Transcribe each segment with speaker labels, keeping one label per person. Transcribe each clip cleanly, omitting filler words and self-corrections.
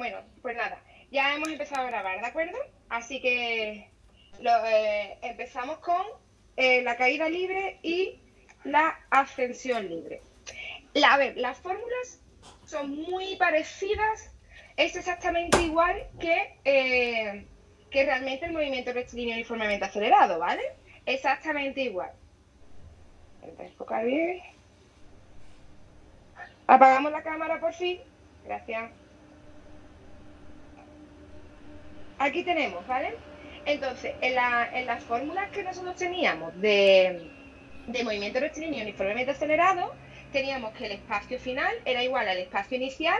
Speaker 1: Bueno, pues nada, ya hemos empezado a grabar, ¿de acuerdo? Así que empezamos con la caída libre y la ascensión libre. A ver, las fórmulas son muy parecidas, es exactamente igual que realmente el movimiento rectilíneo uniformemente acelerado, ¿vale? Exactamente igual. Voy a enfocar bien. Apagamos la cámara por fin. Gracias. Aquí tenemos, ¿vale? Entonces, en las fórmulas que nosotros teníamos de movimiento rectilíneo uniformemente acelerado, teníamos que el espacio final era igual al espacio inicial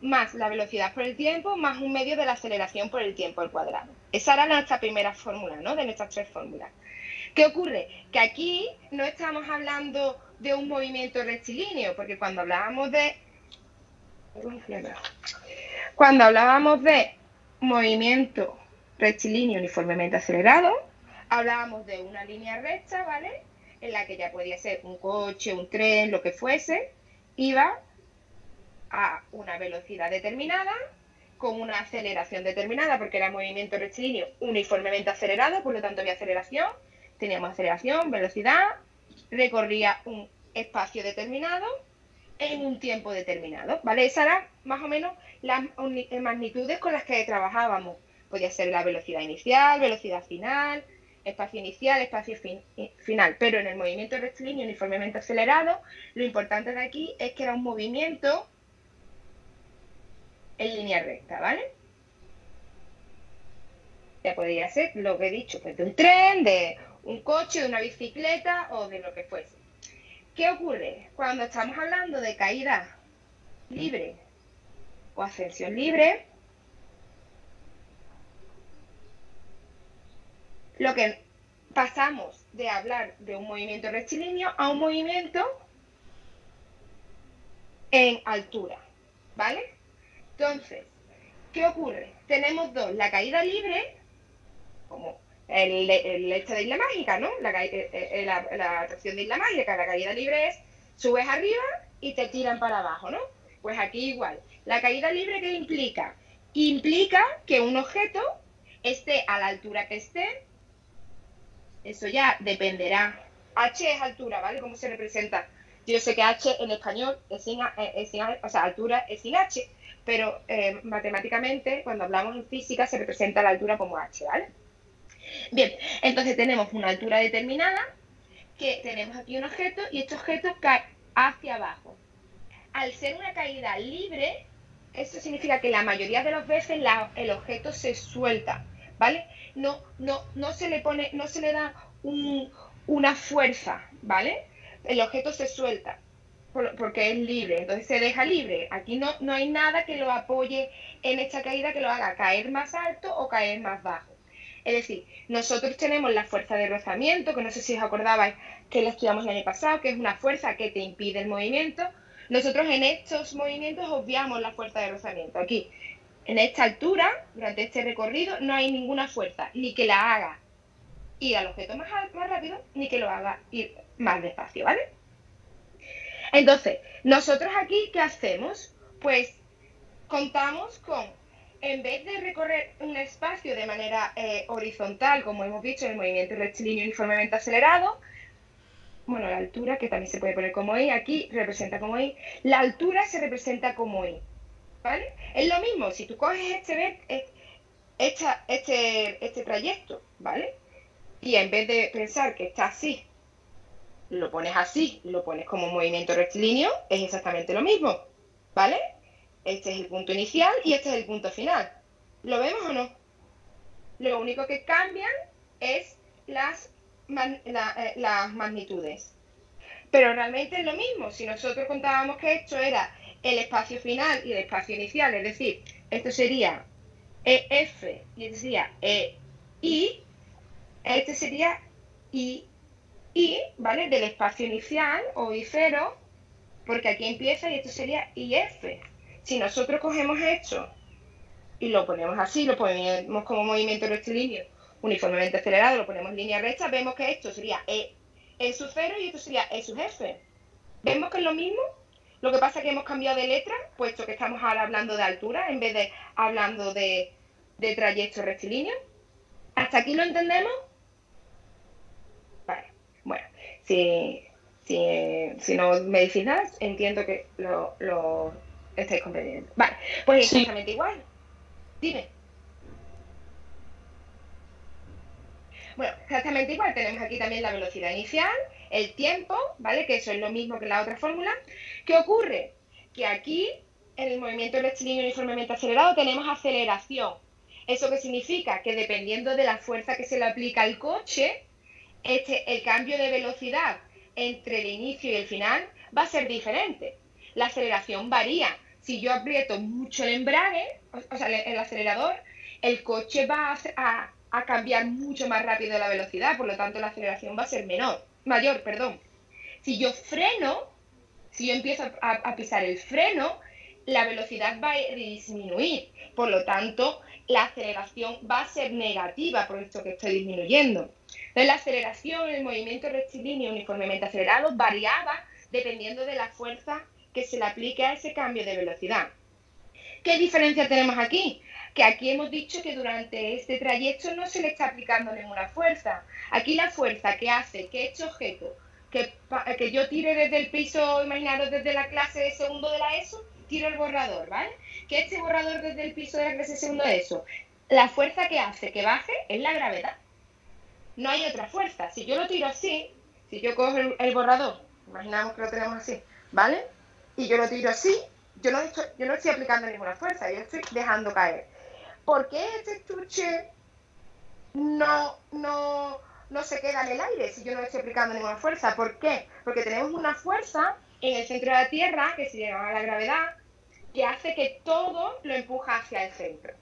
Speaker 1: más la velocidad por el tiempo más un medio de la aceleración por el tiempo al cuadrado. Esa era nuestra primera fórmula, ¿no? De nuestras tres fórmulas. ¿Qué ocurre? Que aquí no estamos hablando de un movimiento rectilíneo, porque cuando hablábamos de movimiento rectilíneo uniformemente acelerado, hablábamos de una línea recta, ¿vale? En la que ya podía ser un coche, un tren, lo que fuese, iba a una velocidad determinada, con una aceleración determinada, porque era movimiento rectilíneo uniformemente acelerado, por lo tanto había aceleración, teníamos aceleración, velocidad, recorría un espacio determinado en un tiempo determinado, ¿vale? Esas eran más o menos las magnitudes con las que trabajábamos. Podía ser la velocidad inicial, velocidad final, espacio inicial, espacio final. Pero en el movimiento rectilíneo uniformemente acelerado, lo importante de aquí es que era un movimiento en línea recta, ¿vale? Ya podría ser lo que he dicho, pues de un tren, de un coche, de una bicicleta o de lo que fuese. ¿Qué ocurre? Cuando estamos hablando de caída libre o ascensión libre, lo que pasamos de hablar de un movimiento rectilíneo a un movimiento en altura, ¿vale? Entonces, ¿qué ocurre? Tenemos dos, la caída libre, como el hecho de Isla Mágica, ¿no? La atracción de Isla Mágica, la caída libre es, subes arriba y te tiran para abajo, ¿no? Pues aquí igual. La caída libre, ¿qué implica? Implica que un objeto esté a la altura que esté. Eso ya dependerá. H es altura, ¿vale? ¿Cómo se representa? Yo sé que H en español es sin, o sea, altura es sin H, pero matemáticamente, cuando hablamos en física, se representa la altura como H, ¿vale? Bien, entonces tenemos una altura determinada, que tenemos aquí un objeto, y este objeto cae hacia abajo. Al ser una caída libre, eso significa que la mayoría de las veces el objeto se suelta, ¿vale? No se le pone, no se le da una fuerza, ¿vale? El objeto se suelta porque es libre, entonces se deja libre. Aquí no hay nada que lo apoye en esta caída que lo haga caer más alto o caer más bajo. Es decir, nosotros tenemos la fuerza de rozamiento, que no sé si os acordabais que la estudiamos el año pasado, que es una fuerza que te impide el movimiento. Nosotros en estos movimientos obviamos la fuerza de rozamiento. Aquí, en esta altura, durante este recorrido, no hay ninguna fuerza, ni que la haga ir al objeto más rápido, ni que lo haga ir más despacio, ¿vale? Entonces, nosotros aquí, ¿qué hacemos? Pues contamos con, en vez de recorrer un espacio de manera horizontal, como hemos visto en el movimiento rectilíneo uniformemente acelerado, bueno, la altura, que también se puede poner como I, aquí representa como I, la altura se representa como I, ¿vale? Es lo mismo, si tú coges este trayecto, ¿vale? Y en vez de pensar que está así, lo pones así, lo pones como movimiento rectilíneo, es exactamente lo mismo, ¿vale? Este es el punto inicial y este es el punto final. ¿Lo vemos o no? Lo único que cambian es las magnitudes. Pero realmente es lo mismo. Si nosotros contábamos que esto era el espacio final y el espacio inicial, es decir, esto sería EF y este sería EI, este sería I, ¿vale? Del espacio inicial o I0, porque aquí empieza y esto sería IF. Si nosotros cogemos esto y lo ponemos así, lo ponemos como movimiento rectilíneo uniformemente acelerado, lo ponemos en línea recta, vemos que esto sería E sub 0 y esto sería E sub F. ¿Vemos que es lo mismo? Lo que pasa es que hemos cambiado de letra, puesto que estamos ahora hablando de altura en vez de hablando de trayecto rectilíneo. ¿Hasta aquí lo entendemos? Vale, bueno, si no me decís nada, entiendo que lo estáis comprendiendo. Vale, pues
Speaker 2: Sí.
Speaker 1: exactamente igual. Dime. Bueno, exactamente igual. Tenemos aquí también la velocidad inicial, el tiempo, ¿vale? Que eso es lo mismo que la otra fórmula. ¿Qué ocurre? Que aquí, en el movimiento rectilíneo uniformemente acelerado, tenemos aceleración. ¿Eso qué significa? Que dependiendo de la fuerza que se le aplica al coche, el cambio de velocidad entre el inicio y el final va a ser diferente. La aceleración varía. Si yo aprieto mucho el embrague, o sea, el acelerador, el coche va a cambiar mucho más rápido la velocidad, por lo tanto la aceleración va a ser mayor, perdón. Si yo freno, si yo empiezo a pisar el freno, la velocidad va a disminuir, por lo tanto la aceleración va a ser negativa por esto que estoy disminuyendo. Entonces la aceleración en el movimiento rectilíneo uniformemente acelerado variaba dependiendo de la fuerza que se le aplique a ese cambio de velocidad. ¿Qué diferencia tenemos aquí? Que aquí hemos dicho que durante este trayecto no se le está aplicando ninguna fuerza. Aquí la fuerza que hace que este objeto, que yo tire desde el piso, imaginaros desde la clase de segundo de la ESO, tiro el borrador, ¿vale? Que este borrador desde el piso de la clase de segundo de ESO, la fuerza que hace que baje es la gravedad. No hay otra fuerza. Si yo lo tiro así, si yo cojo el borrador, imaginamos que lo tenemos así, ¿vale? Y yo lo tiro así, yo no estoy aplicando ninguna fuerza, yo estoy dejando caer. ¿Por qué este estuche no se queda en el aire si yo no estoy aplicando ninguna fuerza? ¿Por qué? Porque tenemos una fuerza en el centro de la Tierra, que se llama la gravedad, que hace que todo lo empuja hacia el centro.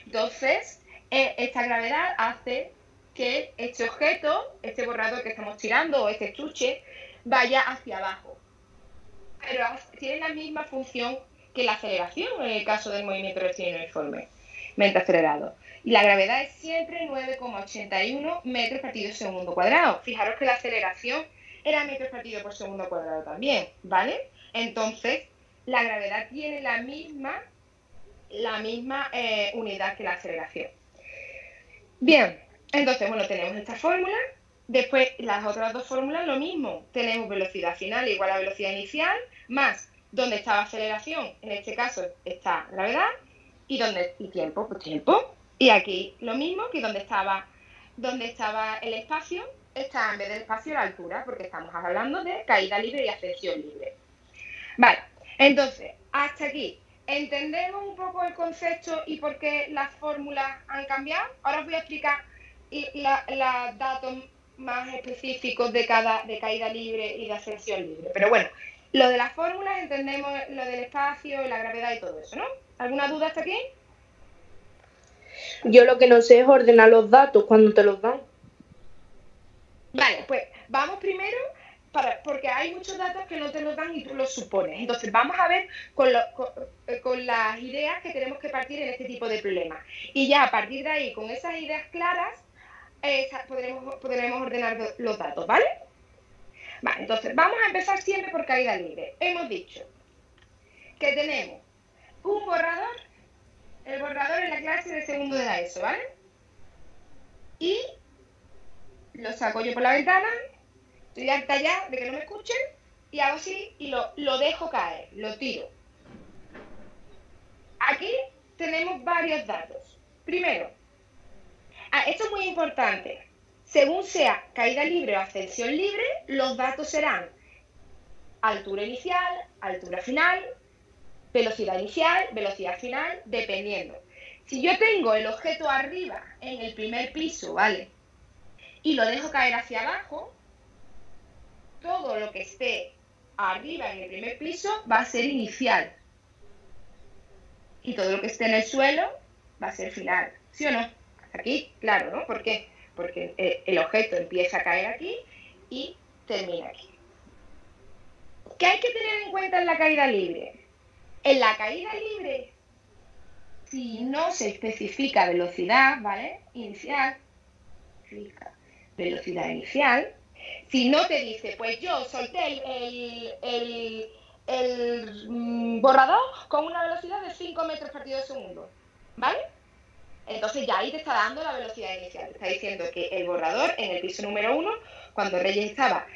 Speaker 1: Entonces, esta gravedad hace que este objeto, este borrador que estamos tirando o este estuche, vaya hacia abajo. Pero tiene la misma función que la aceleración en el caso del movimiento rectilíneo uniformemente acelerado. Y la gravedad es siempre 9,81 metros partido segundo cuadrado. Fijaros que la aceleración era metros partido por segundo cuadrado también, ¿vale? Entonces, la gravedad tiene la misma unidad que la aceleración. Bien, entonces, bueno, tenemos esta fórmula. Después, las otras dos fórmulas, lo mismo. Tenemos velocidad final igual a velocidad inicial, más donde está la aceleración, en este caso está gravedad, y tiempo, pues tiempo. Y aquí lo mismo que donde estaba el espacio, está en vez del espacio la altura, porque estamos hablando de caída libre y ascensión libre. Vale, entonces, hasta aquí. ¿Entendemos un poco el concepto y por qué las fórmulas han cambiado? Ahora os voy a explicar los datos más específicos de caída libre y de ascensión libre. Pero bueno, lo de las fórmulas entendemos lo del espacio, la gravedad y todo eso, ¿no? ¿Alguna duda hasta aquí?
Speaker 2: Yo lo que no sé es ordenar los datos cuando te los dan.
Speaker 1: Vale, pues vamos primero, porque hay muchos datos que no te los dan y tú los supones. Entonces vamos a ver con las ideas que tenemos que partir en este tipo de problemas. Y ya a partir de ahí, con esas ideas claras, podremos ordenar los datos, ¿vale? Vale, entonces vamos a empezar siempre por caída libre. Hemos dicho que tenemos un borrador, el borrador en la clase de segundo de la ESO, ¿vale? Y lo saco yo por la ventana, estoy harta ya de que no me escuchen, y hago así y lo dejo caer, lo tiro. Aquí tenemos varios datos. Primero, esto es muy importante. Según sea caída libre o ascensión libre, los datos serán altura inicial, altura final, velocidad inicial, velocidad final, dependiendo. Si yo tengo el objeto arriba en el primer piso, ¿vale? Y lo dejo caer hacia abajo, todo lo que esté arriba en el primer piso va a ser inicial. Y todo lo que esté en el suelo va a ser final. ¿Sí o no? Hasta aquí, claro, ¿no? ¿Por qué? Porque el objeto empieza a caer aquí y termina aquí. ¿Qué hay que tener en cuenta en la caída libre? En la caída libre, si no se especifica velocidad, ¿vale? Inicial, velocidad inicial. Si no te dice, pues yo solté el borrador con una velocidad de 5 metros partido segundo, ¿vale? Entonces ya ahí te está dando la velocidad inicial. Te está diciendo que el borrador en el piso número 1, cuando Reyes estaba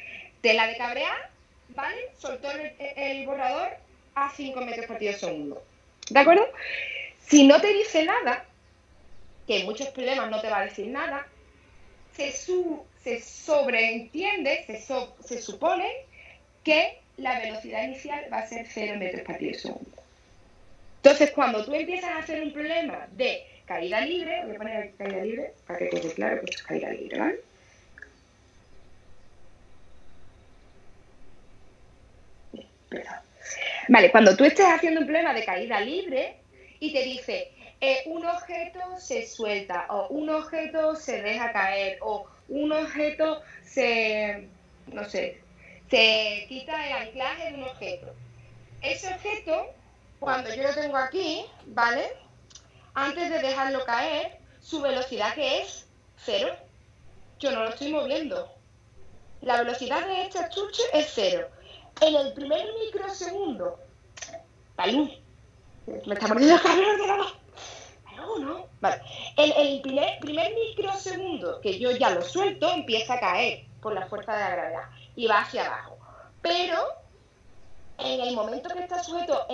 Speaker 1: tela de cabrear, ¿vale? Soltó el borrador a 5 metros partido segundo. ¿De acuerdo? Si no te dice nada, que en muchos problemas no te va a decir nada, se sobreentiende, se supone que la velocidad inicial va a ser 0 metros partido segundo. Entonces, cuando tú empiezas a hacer un problema de caída libre, voy a poner aquí caída libre para que quede claro que esto es caída libre, ¿vale? Vale, cuando tú estés haciendo un problema de caída libre y te dice un objeto se suelta o un objeto se deja caer o un objeto se quita el anclaje de un objeto. Ese objeto, cuando yo lo tengo aquí, ¿vale? Antes de dejarlo caer, su velocidad que es 0. Yo no lo estoy moviendo. La velocidad de este estuche es 0. En el primer microsegundo, la luz, me está mordiendo el cabrón de la luz. ¿No? Vale. El primer microsegundo que yo ya lo suelto, empieza a caer por la fuerza de la gravedad y va hacia abajo. Pero en el momento que está sujeto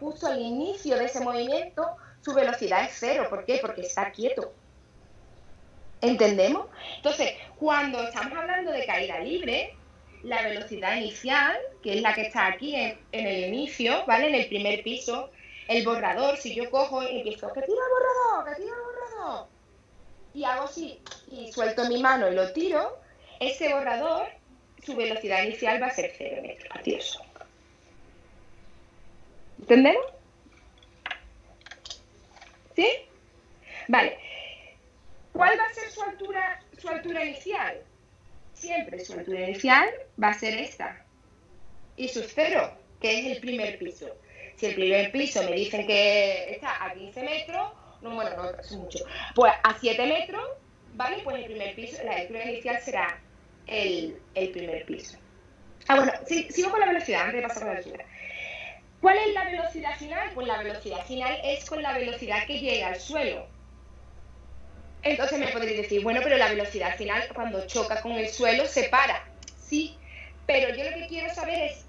Speaker 1: justo al inicio de ese movimiento, su velocidad es 0. ¿Por qué? Porque está quieto. ¿Entendemos? Entonces, cuando estamos hablando de caída libre, la velocidad inicial, que es la que está aquí en el inicio, ¿vale? En el primer piso, el borrador, si yo cojo y empiezo, que tira el borrador, y hago así, y suelto mi mano y lo tiro, ese borrador, su velocidad inicial va a ser 0 metros partido segundo. ¿Entendemos? ¿Sí? Vale. ¿Cuál va a ser su altura inicial? Siempre su altura inicial va a ser esta. Y su 0, que es el primer piso. Si el primer piso me dicen que está a 15 metros, no es mucho, pues a 7 metros, ¿vale? Pues el primer piso, la altura inicial será el primer piso. Bueno, sigo con la velocidad, antes de pasar con la altura. ¿Cuál es la velocidad final? Pues la velocidad final es con la velocidad que llega al suelo. Entonces me podréis decir, bueno, pero la velocidad final cuando choca con el suelo se para. Sí, pero yo lo que quiero saber es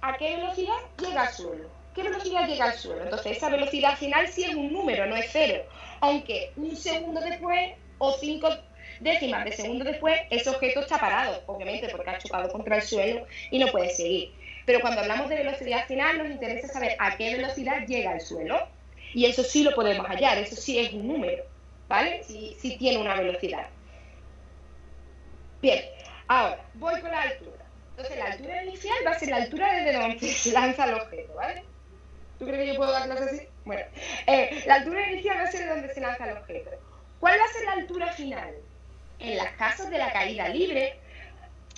Speaker 1: a qué velocidad llega al suelo. ¿Qué velocidad llega al suelo? Entonces esa velocidad final sí es un número, no es 0. Aunque un segundo después o 5 décimas de segundo después, ese objeto está parado, obviamente porque ha chocado contra el suelo y no puede seguir. Pero cuando hablamos de velocidad final nos interesa saber a qué velocidad llega al suelo. Y eso sí lo podemos hallar, eso sí es un número. ¿Vale? Si tiene una velocidad. Bien, ahora voy con la altura. Entonces la altura inicial va a ser la altura desde donde se lanza el objeto, ¿vale? ¿Tú crees que yo puedo dar clases así? Bueno, la altura inicial va a ser de donde se lanza el objeto. ¿Cuál va a ser la altura final? En los casos de la caída libre,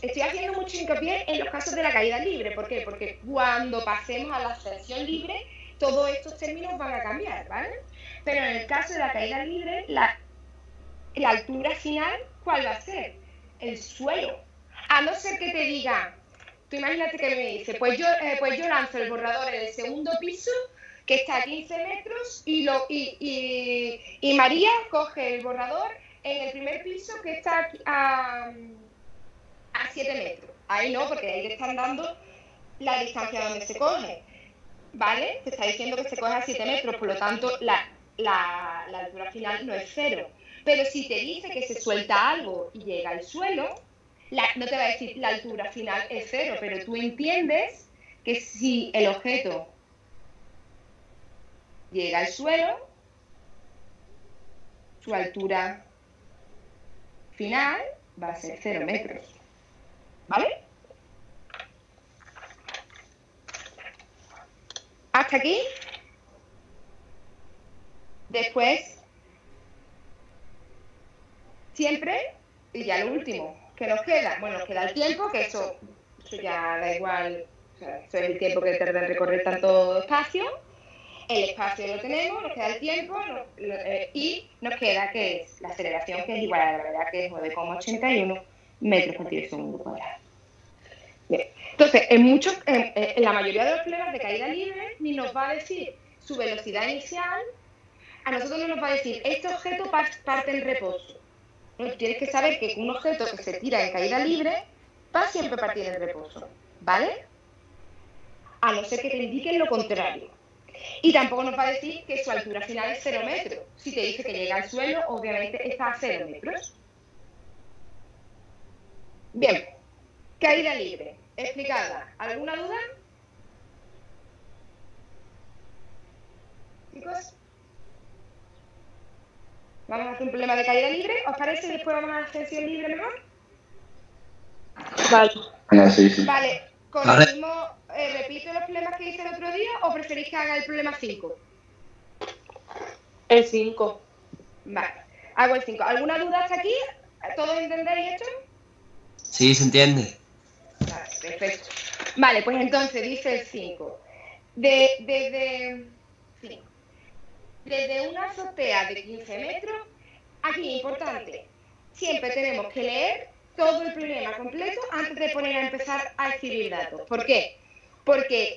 Speaker 1: estoy haciendo mucho hincapié en los casos de la caída libre. ¿Por qué? Porque cuando pasemos a la ascensión libre, todos estos términos van a cambiar, ¿vale? Pero en el caso de la caída libre, la altura final, ¿cuál va a ser? El suelo. A no ser que te diga, tú imagínate que me dice, pues yo lanzo el borrador en el segundo piso, que está a 15 metros, y María coge el borrador en el primer piso, que está a 7 metros. Ahí no, porque ahí te están dando la distancia donde se coge. ¿Vale? Te está diciendo que se coge a 7 metros, por lo tanto, la altura final no es 0. Pero si te dice que se suelta algo y llega al suelo, no te va a decir la altura final es 0, pero tú entiendes que si el objeto llega al suelo, su altura final va a ser 0 metros. ¿Vale? ¿Hasta aquí? Después, siempre, y ya lo último, ¿qué nos queda? Bueno, nos queda el tiempo, que eso ya da igual, o sea, eso es el tiempo que tarda en recorrer tanto espacio. El espacio lo tenemos, nos queda el tiempo, y nos queda que es la aceleración, que es igual a la gravedad, que es 9,81 metros por segundo cuadrado. Bien, Entonces, en la mayoría de los problemas de caída libre, ni nos va a decir su velocidad inicial, a nosotros no nos va a decir, este objeto parte en reposo. ¿No? Tienes que saber que un objeto que se tira en caída libre va siempre a partir en reposo, ¿vale? A no ser que te indiquen lo contrario. Y tampoco nos va a decir que su altura final es 0 metros. Si te dice que llega al suelo, obviamente está a 0 metros. Bien, caída libre. Explicada. ¿Alguna duda? Chicos, vamos a hacer un problema de caída libre. ¿Os parece? Después vamos a ascensión libre mejor.
Speaker 2: Vale.
Speaker 3: Sí.
Speaker 1: Vale, con el mismo, repito los problemas que hice el otro día o preferís que haga el problema 5.
Speaker 2: El 5.
Speaker 1: Vale, hago el 5. ¿Alguna duda hasta aquí? ¿Todos entendéis esto?
Speaker 3: Sí, se entiende.
Speaker 1: Vale, perfecto. Vale, pues entonces dice el 5. Desde una azotea de 15 metros, aquí importante, siempre tenemos que leer todo el problema completo antes de poner a empezar a escribir datos. ¿Por qué? Porque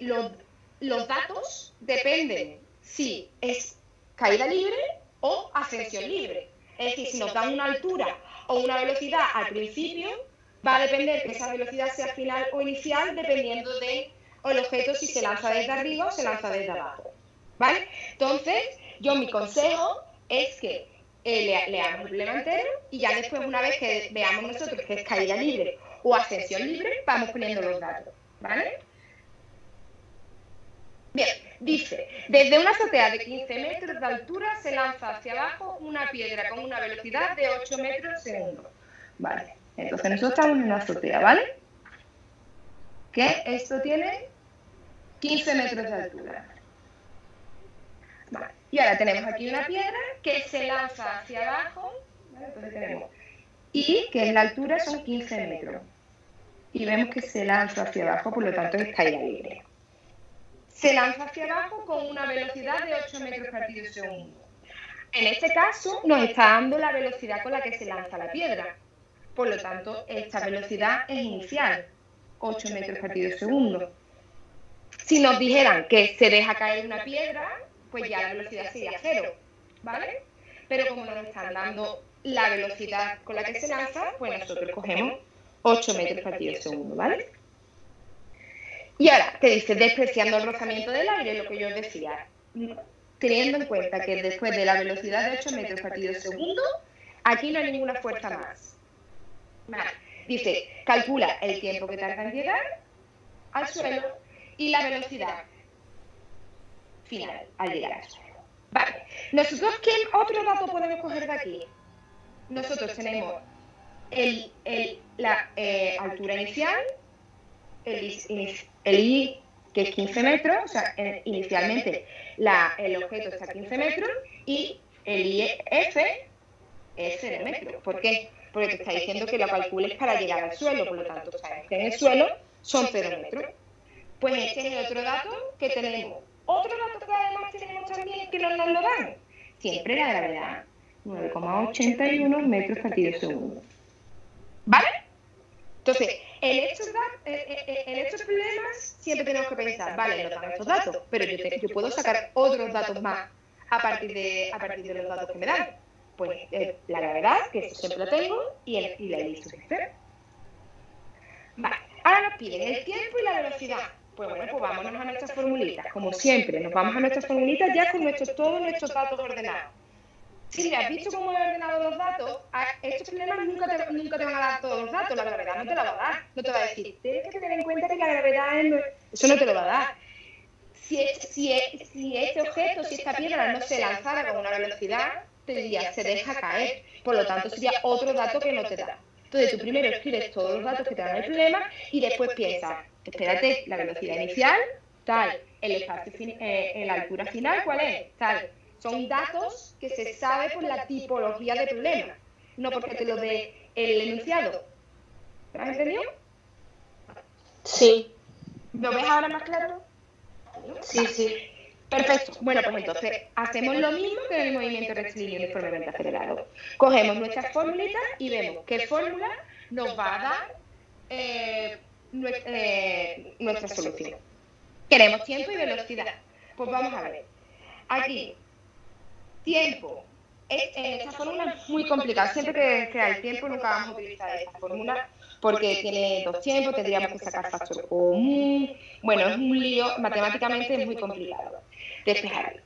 Speaker 1: los datos dependen si es caída libre o ascensión libre. Es decir, si nos dan una altura o una velocidad al principio, va a depender que esa velocidad sea final o inicial dependiendo del objeto si se lanza desde arriba o se lanza desde abajo. ¿Vale? Entonces, mi consejo es que leamos el problema entero y ya después, una vez que veamos nosotros que es caída libre o ascensión libre, vamos poniendo los datos. ¿Vale? Bien, dice, desde una azotea de 15 metros de altura se lanza hacia abajo una piedra con una velocidad de 8 metros segundo. Vale, entonces nosotros estamos en una azotea, ¿vale? Que esto tiene 15 metros de altura. Vale. Y ahora tenemos aquí una piedra que se lanza hacia abajo, ¿vale? Entonces tenemos y que en la altura son 15 metros. Y vemos que se lanza hacia abajo, por lo tanto es caída libre. Se lanza hacia abajo con una velocidad de 8 metros partido segundo. En este caso nos está dando la velocidad con la que se lanza la piedra. Por lo tanto, esta velocidad es inicial, 8 metros partido segundo. Si nos dijeran que se deja caer una piedra, pues ya la velocidad sería 0, ¿vale? Pero como nos están dando la velocidad con la que se lanza, pues nosotros cogemos 8 metros partido segundo, ¿vale? Y ahora te dice, despreciando el rozamiento del aire, lo que yo os decía, teniendo en cuenta que después de la velocidad de 8 metros partido segundo, aquí no hay ninguna fuerza más. Vale. Dice, calcula el tiempo que tarda en llegar al suelo y la velocidad final al llegar al suelo. Vale. Nosotros, ¿qué otro dato podemos coger de aquí? Nosotros tenemos la altura inicial, el I, que es 15 metros, o sea, inicialmente el objeto está a 15 metros, y el IF es 0 metros. ¿Por qué? Porque te está diciendo que lo calcules para llegar al suelo, por lo tanto, sabes que en el suelo son 0 metros. Pues este es el otro dato que tenemos. Otro dato que además tenemos también que no nos lo dan. Siempre la gravedad, 9,81 metros partido segundo. ¿Vale? Entonces, en estos problemas siempre tenemos que pensar, vale, nos dan estos datos, pero yo puedo sacar otros datos más a partir de los datos que me dan. Pues la gravedad, que eso siempre lo tengo, y la elipse. Vale, ahora nos piden el tiempo y la velocidad. Pues bueno, pues vámonos a nuestras formulitas. Como siempre, nos vamos a nuestras formulitas ya con todos nuestros datos ordenados. Si has visto cómo he ordenado los datos, estos problemas nunca te van a dar todos los datos. La gravedad no te la va a dar. No te va a decir, tienes que tener en cuenta que la gravedad es... Eso no te lo va a dar. Si este objeto, si esta piedra no se lanzara con una velocidad, te diría, se deja caer. Por lo tanto, sería otro dato que no te da. Entonces, tú primero escribes todos los datos que te dan el problema y después piensas, espérate, la velocidad inicial, tal, el espacio la altura final, ¿cuál es? Tal. Son datos que se sabe por la tipología de problema, no porque te lo dé el enunciado. ¿Lo has entendido?
Speaker 2: Sí.
Speaker 1: ¿Lo ves ahora más claro?
Speaker 2: Sí, sí.
Speaker 1: Perfecto. Bueno, pues entonces hacemos lo mismo que en el movimiento rectilíneo uniformemente acelerado. Cogemos nuestras fórmulitas y vemos qué fórmula nos va a dar nuestra solución. Queremos tiempo y velocidad. Pues vamos a ver. Aquí, tiempo. Esta fórmula es muy complicada. Siempre que sea el tiempo, nunca vamos a utilizar esta fórmula porque tiene dos tiempos, tendríamos que sacar factor común. Bueno, es un lío, matemáticamente es muy complicado despejarlo.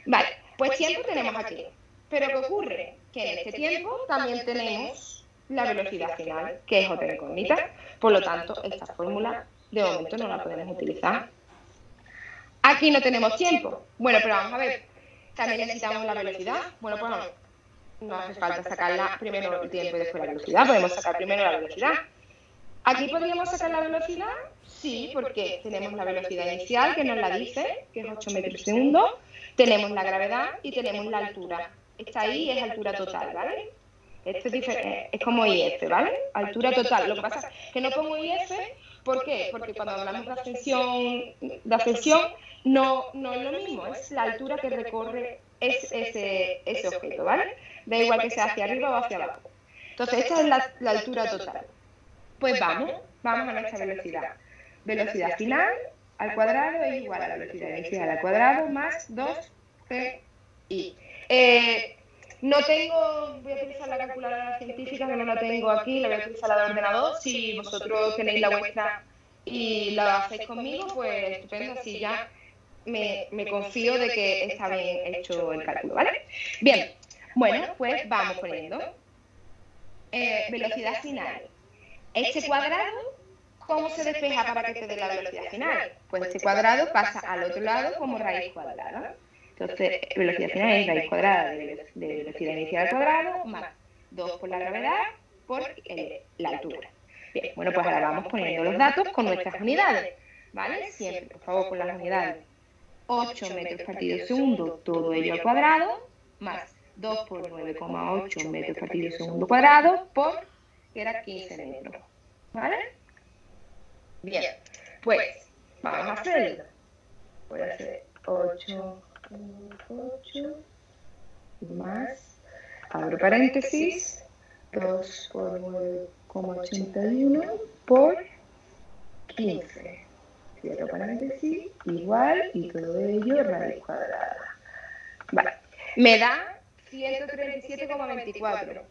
Speaker 1: Vale, pues tiempo tenemos aquí. Pero ¿qué ocurre? Que en este tiempo también tenemos la velocidad final, que es otra incógnita. Por lo tanto, esta fórmula de momento no la podemos utilizar. Aquí no tenemos tiempo. Bueno, pero vamos a ver. También necesitamos la velocidad. Bueno, pues no hace falta sacarla primero el tiempo y después la velocidad. Podemos sacar primero la velocidad. ¿Aquí podríamos sacar la velocidad? Sí, porque tenemos la velocidad inicial, que nos la dice, que es 8 metros por segundo. Tenemos la gravedad y tenemos la altura. Esta ahí es altura total, ¿vale? Esto es como IF, ¿vale? Altura total. Lo que pasa es que no pongo IF, ¿por qué? Porque cuando hablamos de ascensión no es lo mismo, es la altura que recorre ese objeto, ¿vale? Da igual que sea hacia arriba o hacia abajo. Entonces, esta es la altura total. Pues vamos a nuestra velocidad. Velocidad final al cuadrado es igual a la velocidad inicial al cuadrado más 2pi. No tengo, voy a utilizar la calculadora científica, que no la tengo aquí, la voy a utilizar la de ordenador. Si vosotros tenéis la vuestra y la hacéis conmigo, pues estupendo, así ya me confío de que está bien hecho el cálculo, ¿vale? Bien, bueno, pues vamos poniendo velocidad final. Este cuadrado, ¿cómo se despeja para que te dé la velocidad final? Pues este cuadrado pasa al otro lado como raíz cuadrada. Entonces, velocidad final es raíz cuadrada de velocidad inicial al cuadrado más 2 por la gravedad por la altura. Bien, bueno, pues ahora vamos poniendo los datos con nuestras unidades, ¿vale? Siempre, por favor, con las unidades. 8 metros partido segundo, todo ello al cuadrado, más 2 por 9,8 metros partido segundo cuadrado por, que era 15 metros, ¿vale? Bien, pues vamos a hacerlo. Voy a hacer 8 más, abro paréntesis, 2 por 9,81 por 15. Cierro paréntesis, igual, y todo ello raíz cuadrada. Vale, me da 137,24.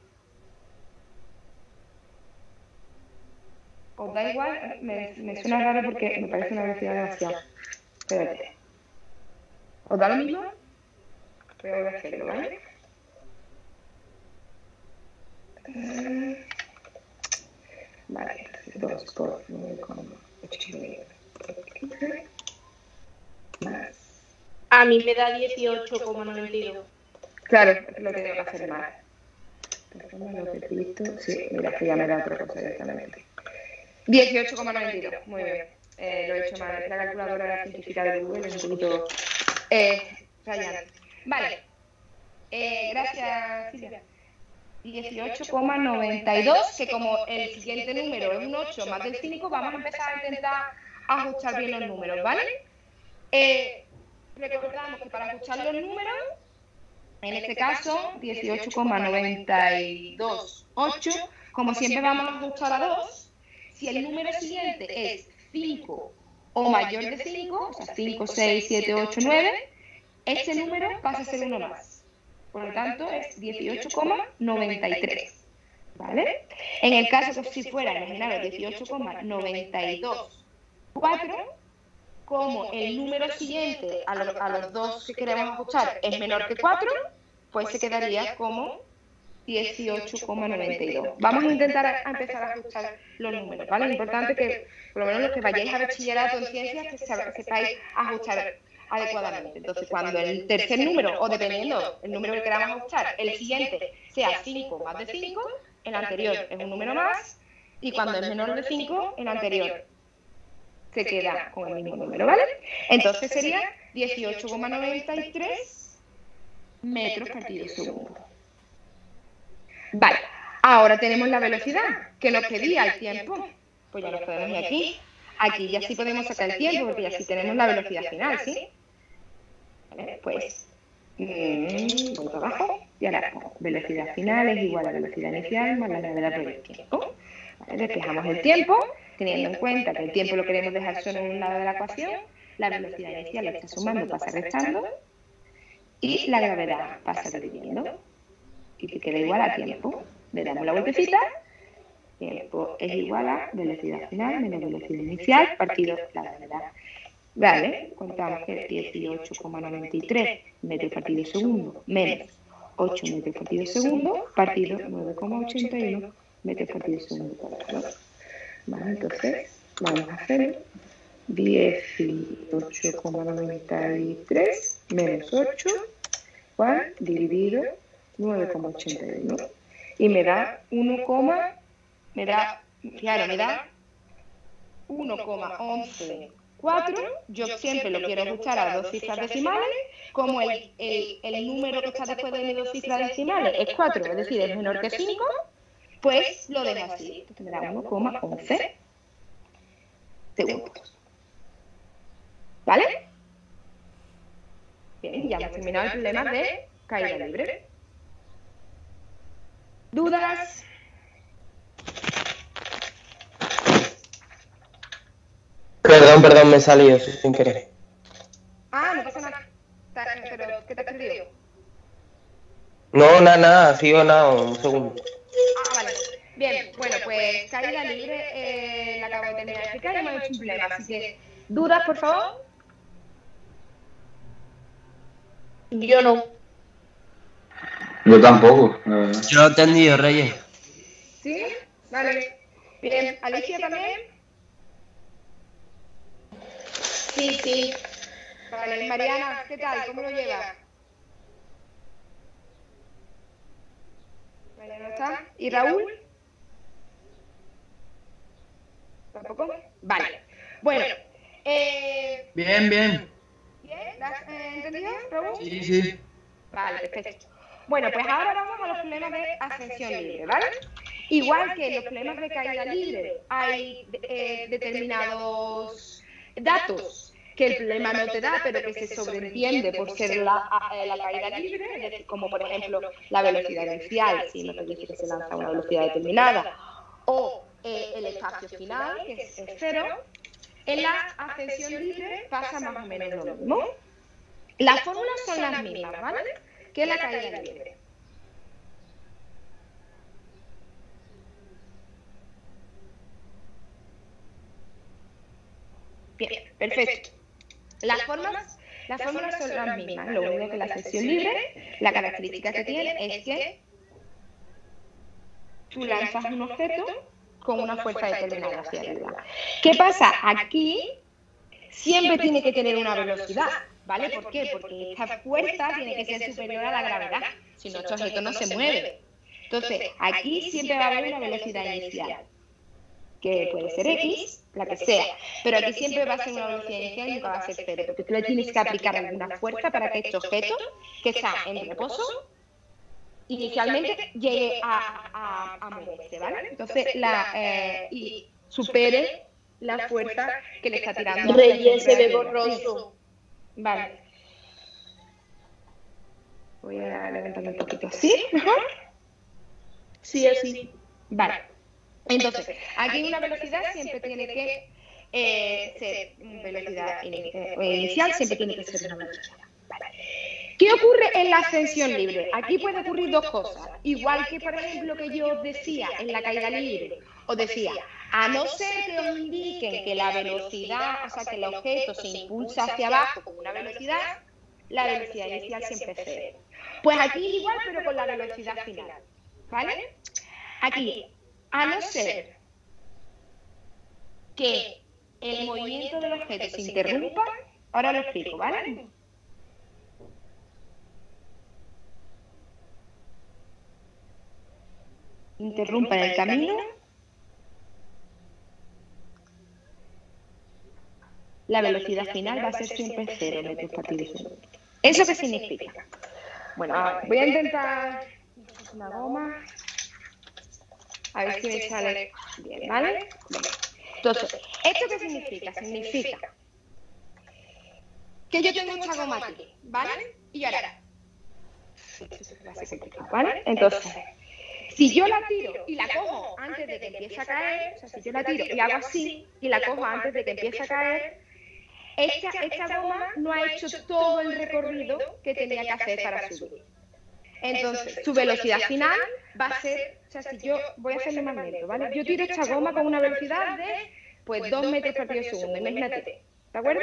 Speaker 1: ¿Os da igual? Me suena raro porque me parece una velocidad demasiado. Espérate. ¿Os da lo mismo? Voy a hacerlo, ¿vale? Vale, 2 por 9,8 más.
Speaker 2: A mí me da 18,92.
Speaker 1: Claro, lo tengo que hacer más. Lo repito. Sí, mira, que ya me da otra cosa directamente. 18,92, muy bien. Lo he hecho mal. La calculadora científica de Google es un poquito rayante. Vale. Gracias, Silvia. 18,92, que como el siguiente número es un 8 más del 5, vamos a empezar a intentar ajustar bien los números, ¿vale? Recordamos que para ajustar los números, en este caso, 18,928, como siempre vamos a ajustar a 2, si el número siguiente es 5 o mayor de 5, o sea, 5, 6, 7, 8, 9, este número pasa a ser uno más. Por lo tanto, es 18,93, ¿vale? En el caso que si fuera, imaginaros, 18,924, como el número siguiente a los dos que queremos ajustar es menor que 4, pues se quedaría como 18,92. Vamos a intentar empezar a ajustar los números, ¿vale? Es importante que, por lo menos los que vayáis a bachillerato en ciencias, que sepáis ajustar adecuadamente. Entonces, cuando el tercer número, o dependiendo el número que queramos ajustar, el siguiente sea 5 más de 5, el anterior es un número más, y cuando es menor de 5, el anterior se queda con el mismo número, ¿vale? Entonces sería 18,93 metros partido segundo. Vale, ahora tenemos la velocidad que nos pedía el tiempo. Pues ya nos podemos ir aquí. Aquí ya sí podemos sacar el tiempo, porque ya sí tenemos la velocidad final, ¿sí? Vale, pues, voy para abajo y ahora velocidad final es igual a velocidad inicial más la gravedad por el tiempo. ¿Vale? Despejamos el tiempo, teniendo en cuenta que el tiempo lo queremos dejar solo en un lado de la ecuación, la velocidad inicial está sumando, pasa restando, y la gravedad pasa dividiendo. Y que queda igual a tiempo. Le damos la vueltecita, tiempo es igual a velocidad final menos velocidad inicial partido la gravedad. Vale, contamos que 18,93 metros partido segundo menos 8 metros partido segundo partido 9,81 metros partido segundo cuadrado. Vale, entonces vamos a hacer 18,93 menos 8 dividido 9,81 y me da 1,114. Yo siempre lo quiero ajustar a dos cifras decimales. Como el número que está después de dos cifras decimales es 4, es decir, es menor que 5, pues lo dejo así. Entonces me da 1,11 segundos. ¿Vale? Bien, ya hemos terminado el problema de caída libre. ¿Dudas?
Speaker 4: Perdón, me he salido sin querer.
Speaker 1: No pasa nada. ¿Pero qué te has perdido?
Speaker 4: No, nada, sigo nada, un segundo.
Speaker 1: Vale. Bien, bueno, pues caída libre la acabo de terminar de explicar y hemos hecho un problema. Así que, ¿dudas, por favor?
Speaker 2: Yo no.
Speaker 5: Yo tampoco.
Speaker 3: Yo lo he entendido, Reyes.
Speaker 1: ¿Sí? Vale. Bien, ¿Alicia también?
Speaker 2: Sí.
Speaker 1: Vale, Mariana, ¿qué tal? ¿Cómo lo llevas? Mariana está. ¿Y Raúl? ¿Tampoco? Vale. Bueno.
Speaker 3: Bien.
Speaker 1: ¿Bien? ¿La has entendido, Raúl?
Speaker 3: Sí.
Speaker 1: Vale, perfecto. Bueno, pues ahora vamos a los problemas de ascensión libre, ¿vale? Igual que en los problemas de caída libre hay determinados datos que el problema no te da, pero que se sobreentiende por ser la caída libre, es decir, como por ejemplo la velocidad inicial, si no te dice que se lanza a una velocidad determinada, o el espacio final, que es cero. En la ascensión libre pasa más o menos lo mismo. Las fórmulas son las mismas, ¿vale? Que la caída libre. Bien, perfecto. Las fórmulas son las mismas. Lo único que la ascensión libre, la característica que tiene es que tú lanzas un objeto con una fuerza determinada hacia arriba. ¿Qué pasa? Aquí siempre tiene que tener una velocidad, ¿vale? ¿Por qué? Porque esta fuerza tiene que ser superior a la gravedad, si no, este objeto no se mueve. Entonces, aquí siempre va a haber una velocidad inicial, que puede ser X, la que sea, pero aquí siempre va a ser una velocidad inicial y nunca va a ser cero, porque tú le tienes que aplicar alguna fuerza para que este objeto, que está en reposo, inicialmente llegue a moverse, ¿vale? Entonces, y supere la fuerza que le está tirando.
Speaker 2: Reyes, se ve borroso.
Speaker 1: Vale. Voy a levantarme un poquito así, mejor.
Speaker 2: Sí, así.
Speaker 1: Vale. Entonces, aquí una velocidad siempre tiene que ser velocidad inicial, siempre tiene que ser una velocidad. Vale. ¿Qué ocurre en la ascensión libre? Aquí puede ocurrir dos cosas. Igual que, por ejemplo, que yo os decía en la caída libre, os decía, a no ser que os indiquen que la velocidad, o sea, que el objeto se impulsa hacia abajo con una velocidad, la velocidad inicial siempre es cero. Pues aquí igual, pero con la velocidad final. ¿Vale? Aquí, a no ser que el movimiento del objeto se interrumpa, ahora lo explico, ¿vale? Interrumpa el camino, la velocidad final va a ser siempre 0 metros partido segundo. ¿Eso qué significa? Bueno, voy a intentar una goma, a ver si me sale bien, ¿vale? Entonces, ¿esto qué significa? Significa que yo tengo esta goma aquí, ¿vale? Y ahora, va a ser complicado, ¿vale? Entonces, Si yo la tiro y la cojo antes de que empiece a caer, o sea, si yo la tiro y hago así y la cojo antes de que empiece a caer, esta goma no ha hecho todo el recorrido que tenía que hacer para subir. Entonces, su velocidad final va a ser, o sea, si yo voy a hacerlo más lento, ¿vale? Yo tiro esta goma con una velocidad de, pues, 2 metros por segundo, imagínate, ¿de acuerdo?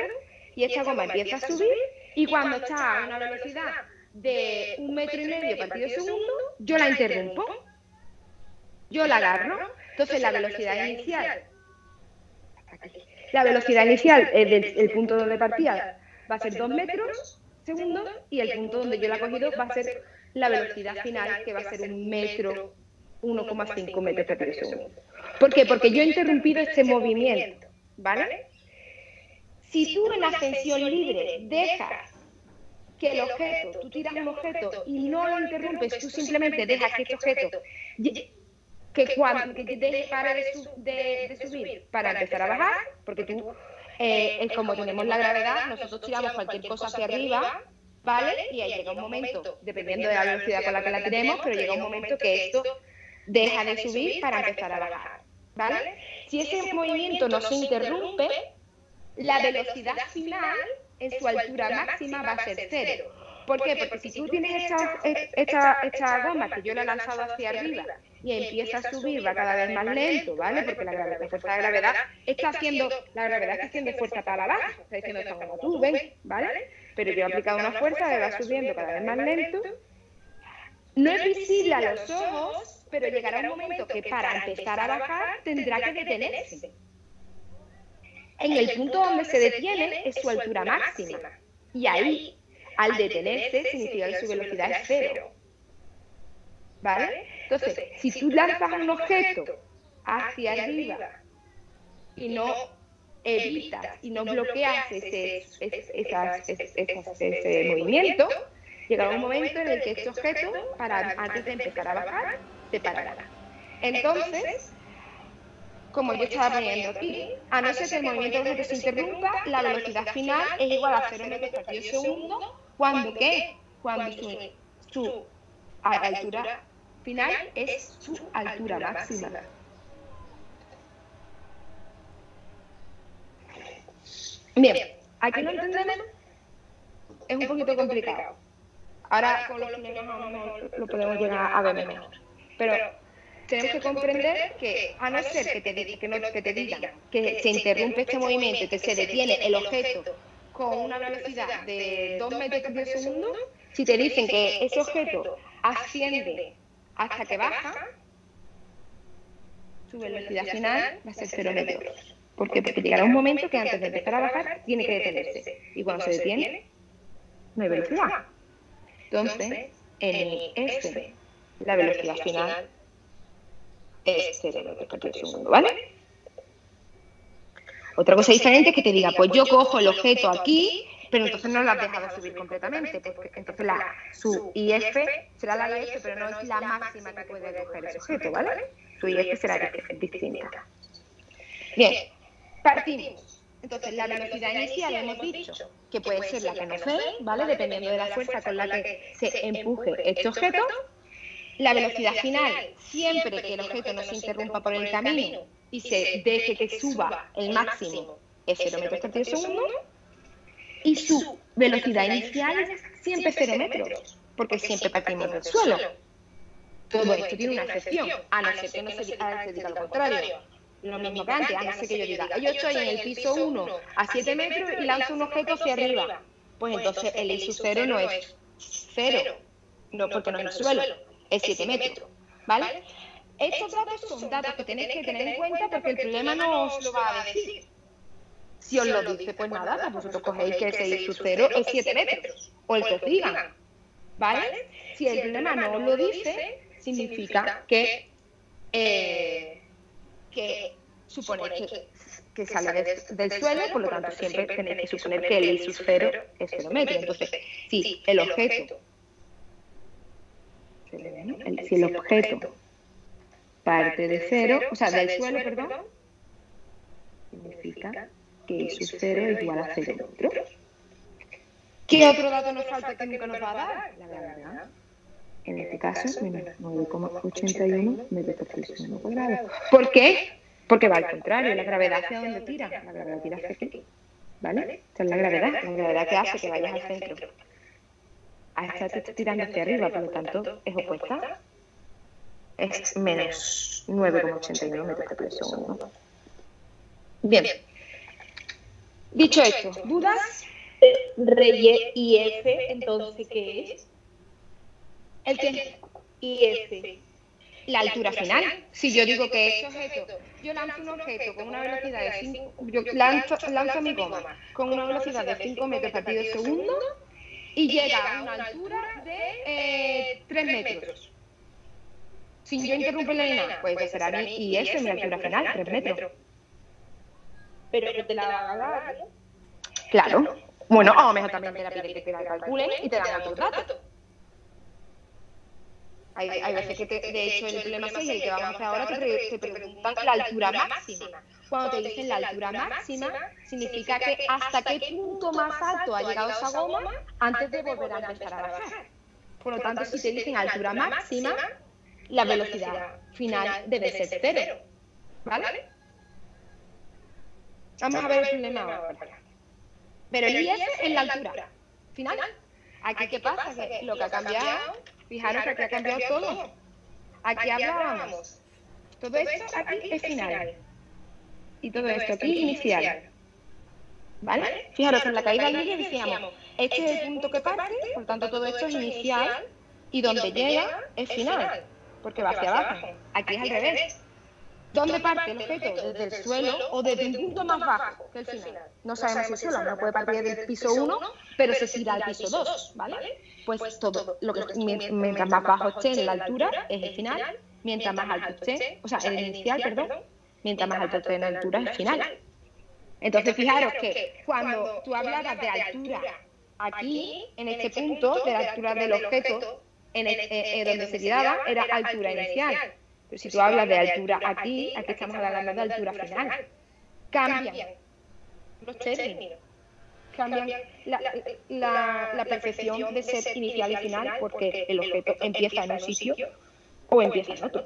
Speaker 1: Y esta goma empieza a subir y cuando está a una velocidad de 1,5 metros por segundo, yo la interrumpo, yo la agarro. Entonces, la velocidad inicial, del punto donde partía va a ser 2 metros segundo y el punto donde yo la he cogido va a ser la velocidad final, que va a ser 1 metro, 1,5 metros por segundo. ¿Por qué? Porque yo he interrumpido este movimiento, ¿vale? Si tú en la ascensión libre dejas que el objeto, tú tiras un objeto y no lo interrumpes, tú simplemente dejas que este objeto que deje para de subir para empezar a bajar, porque tú, como tenemos la gravedad, nosotros tiramos cualquier cosa hacia arriba, ¿vale? Y ahí llega un momento, dependiendo de la velocidad con la que la tiremos, pero llega un momento que esto deja de subir para empezar a bajar, ¿vale? Si ese movimiento no se interrumpe, la velocidad final en su altura máxima va a ser 0. ¿Por qué? Porque si tú tienes esta goma que yo la he lanzado hacia arriba y empieza a subir, va cada vez más lento, ¿vale? Porque la fuerza de gravedad está haciendo fuerza para abajo, está diciendo esta goma, tú ven, ¿vale? Pero yo he aplicado una fuerza que va subiendo cada vez más lento. No es visible a los ojos, pero llegará un momento que para empezar a bajar tendrá que detenerse. En el punto donde se detiene es su altura máxima. Y ahí, al detenerse, significa que su velocidad es 0. ¿Vale? Entonces, si tú lanzas un objeto hacia arriba y no evitas y no bloqueas ese movimiento, llegará un momento en el que este objeto, antes de empezar a bajar, se parará. Entonces, como yo estaba poniendo aquí, a no ser que el movimiento del objeto se interrumpa, la velocidad final es igual a 0 metros por segundo, cuando su altura final es su altura máxima. Bien, aquí lo entendemos, es un poquito complicado. Ahora con los cinemas a lo mejor lo podemos llegar a ver mejor. Pero tenemos que comprender que, a no ser que te digan que se interrumpe este movimiento y que se detiene el objeto con una velocidad de 2 metros por segundo, si te dicen que ese objeto asciende hasta que baja, su velocidad final va a ser 0 metros. ¿Por qué? Porque llegará un momento que antes de empezar a bajar tiene que detenerse. Y cuando se detiene, no hay velocidad. Entonces, en S, la velocidad final es 0 metros por segundo, ¿vale? Otra cosa diferente es que te diga, pues yo cojo el objeto aquí, pero entonces no lo has dejado subir completamente, porque entonces su IF será la IF, pero no es la máxima que puede coger ese objeto, ¿vale? Su IF será distinta. Bien, partimos. Entonces, la velocidad inicial hemos dicho que puede ser la que nos dé, ¿vale? Dependiendo de la fuerza con la que se empuje este objeto. La velocidad final, siempre que el objeto no se interrumpa por el camino y se deje que suba el máximo, es 0 metros por segundo. Y su velocidad inicial es siempre 0 metros, porque siempre partimos del suelo. Todo esto tiene una excepción, a no ser que no se diga al contrario. Lo mismo que antes, a no ser que yo diga, yo estoy en el piso 1 a 7 metros y lanzo un objeto hacia arriba. Pues entonces el I sub 0 no es 0, no, porque no es el suelo, es 7 metros, ¿vale? Estos datos son datos que tenéis que tener en cuenta porque el problema no os lo va a decir. Si os lo dice, pues nada, pues vosotros cogéis que ese I sub 0 es 7 metros, o el que os digan, ¿vale? Si el problema no os lo dice, significa que suponéis que sale del suelo, por lo tanto siempre tenéis que suponer que el I sub 0 es 0 metros. Entonces, si el objeto parte de 0, o sea, del suelo, perdón, significa que I sub 0 es igual a 0 metros. ¿Qué otro dato nos falta que nunca nos va a dar? La gravedad. En este caso, menos 9,81 metros por pulsión cuadrado. ¿Por qué? Porque va al contrario, la gravedad hacia dónde tira. La gravedad tira hacia aquí, ¿vale? Esta es la gravedad que hace que vayas al centro. A esta te está tirando hacia arriba, por lo tanto, es opuesta. Es menos 9,81 metros por segundo. Bien. Dicho esto, ¿dudas?
Speaker 2: Reyes, ¿y F entonces qué es?
Speaker 1: ¿El qué?
Speaker 2: ¿Y F?
Speaker 1: La altura final. Si yo digo que este objeto, yo lanzo un objeto con una velocidad de 5, yo lanzo mi goma con una velocidad de 5 metros partido segundo y llega a una altura de 3 metros. Sin yo interrumpirle ni nada, pues será mi y esa es mi altura final, 3 metros.
Speaker 2: Pero que te la van a dar, ¿no?
Speaker 1: Claro. Bueno, a lo mejor también te la piden que te la calculen y te dan otros datos. Hay veces que, de hecho, el problema 6, el que vamos a hacer ahora, te preguntan la altura máxima. Cuando te dicen la altura máxima, significa que hasta qué punto más alto ha llegado esa goma antes de volver a empezar a bajar. Por lo tanto, si te dicen altura máxima, la velocidad final debe ser 0. ¿Vale? Vamos a ver el problema ahora. Pero el IF es la altura final. Aquí, ¿qué pasa? Que lo que ha cambiado, fijaros que aquí ha cambiado todo. Aquí hablábamos. Todo esto aquí es final. Y todo esto aquí inicial. ¿Vale? Fijaros que en la caída libre decíamos, este es el punto que parte, por tanto todo esto es inicial, y donde llega es final, porque va hacia abajo. Aquí es al revés. ¿Dónde parte el objeto? ¿Desde el suelo o desde un punto más bajo que el final? No sabemos si el suelo, no puede partir del piso 1, pero se tira al piso 2, ¿vale? Pues todo, lo que mientras más bajo esté en la altura es el final, mientras más alto esté, o sea, el inicial, perdón, mientras más alto esté en la altura es el final. Entonces, fijaros que cuando tú hablabas de altura aquí, en este punto, de la altura del objeto, donde se tiraba, era altura inicial. Pero si tú hablas de altura aquí estamos hablando de altura final. Cambian los términos. Cambian la percepción de ser inicial y final porque el objeto empieza en un sitio o empieza en otro.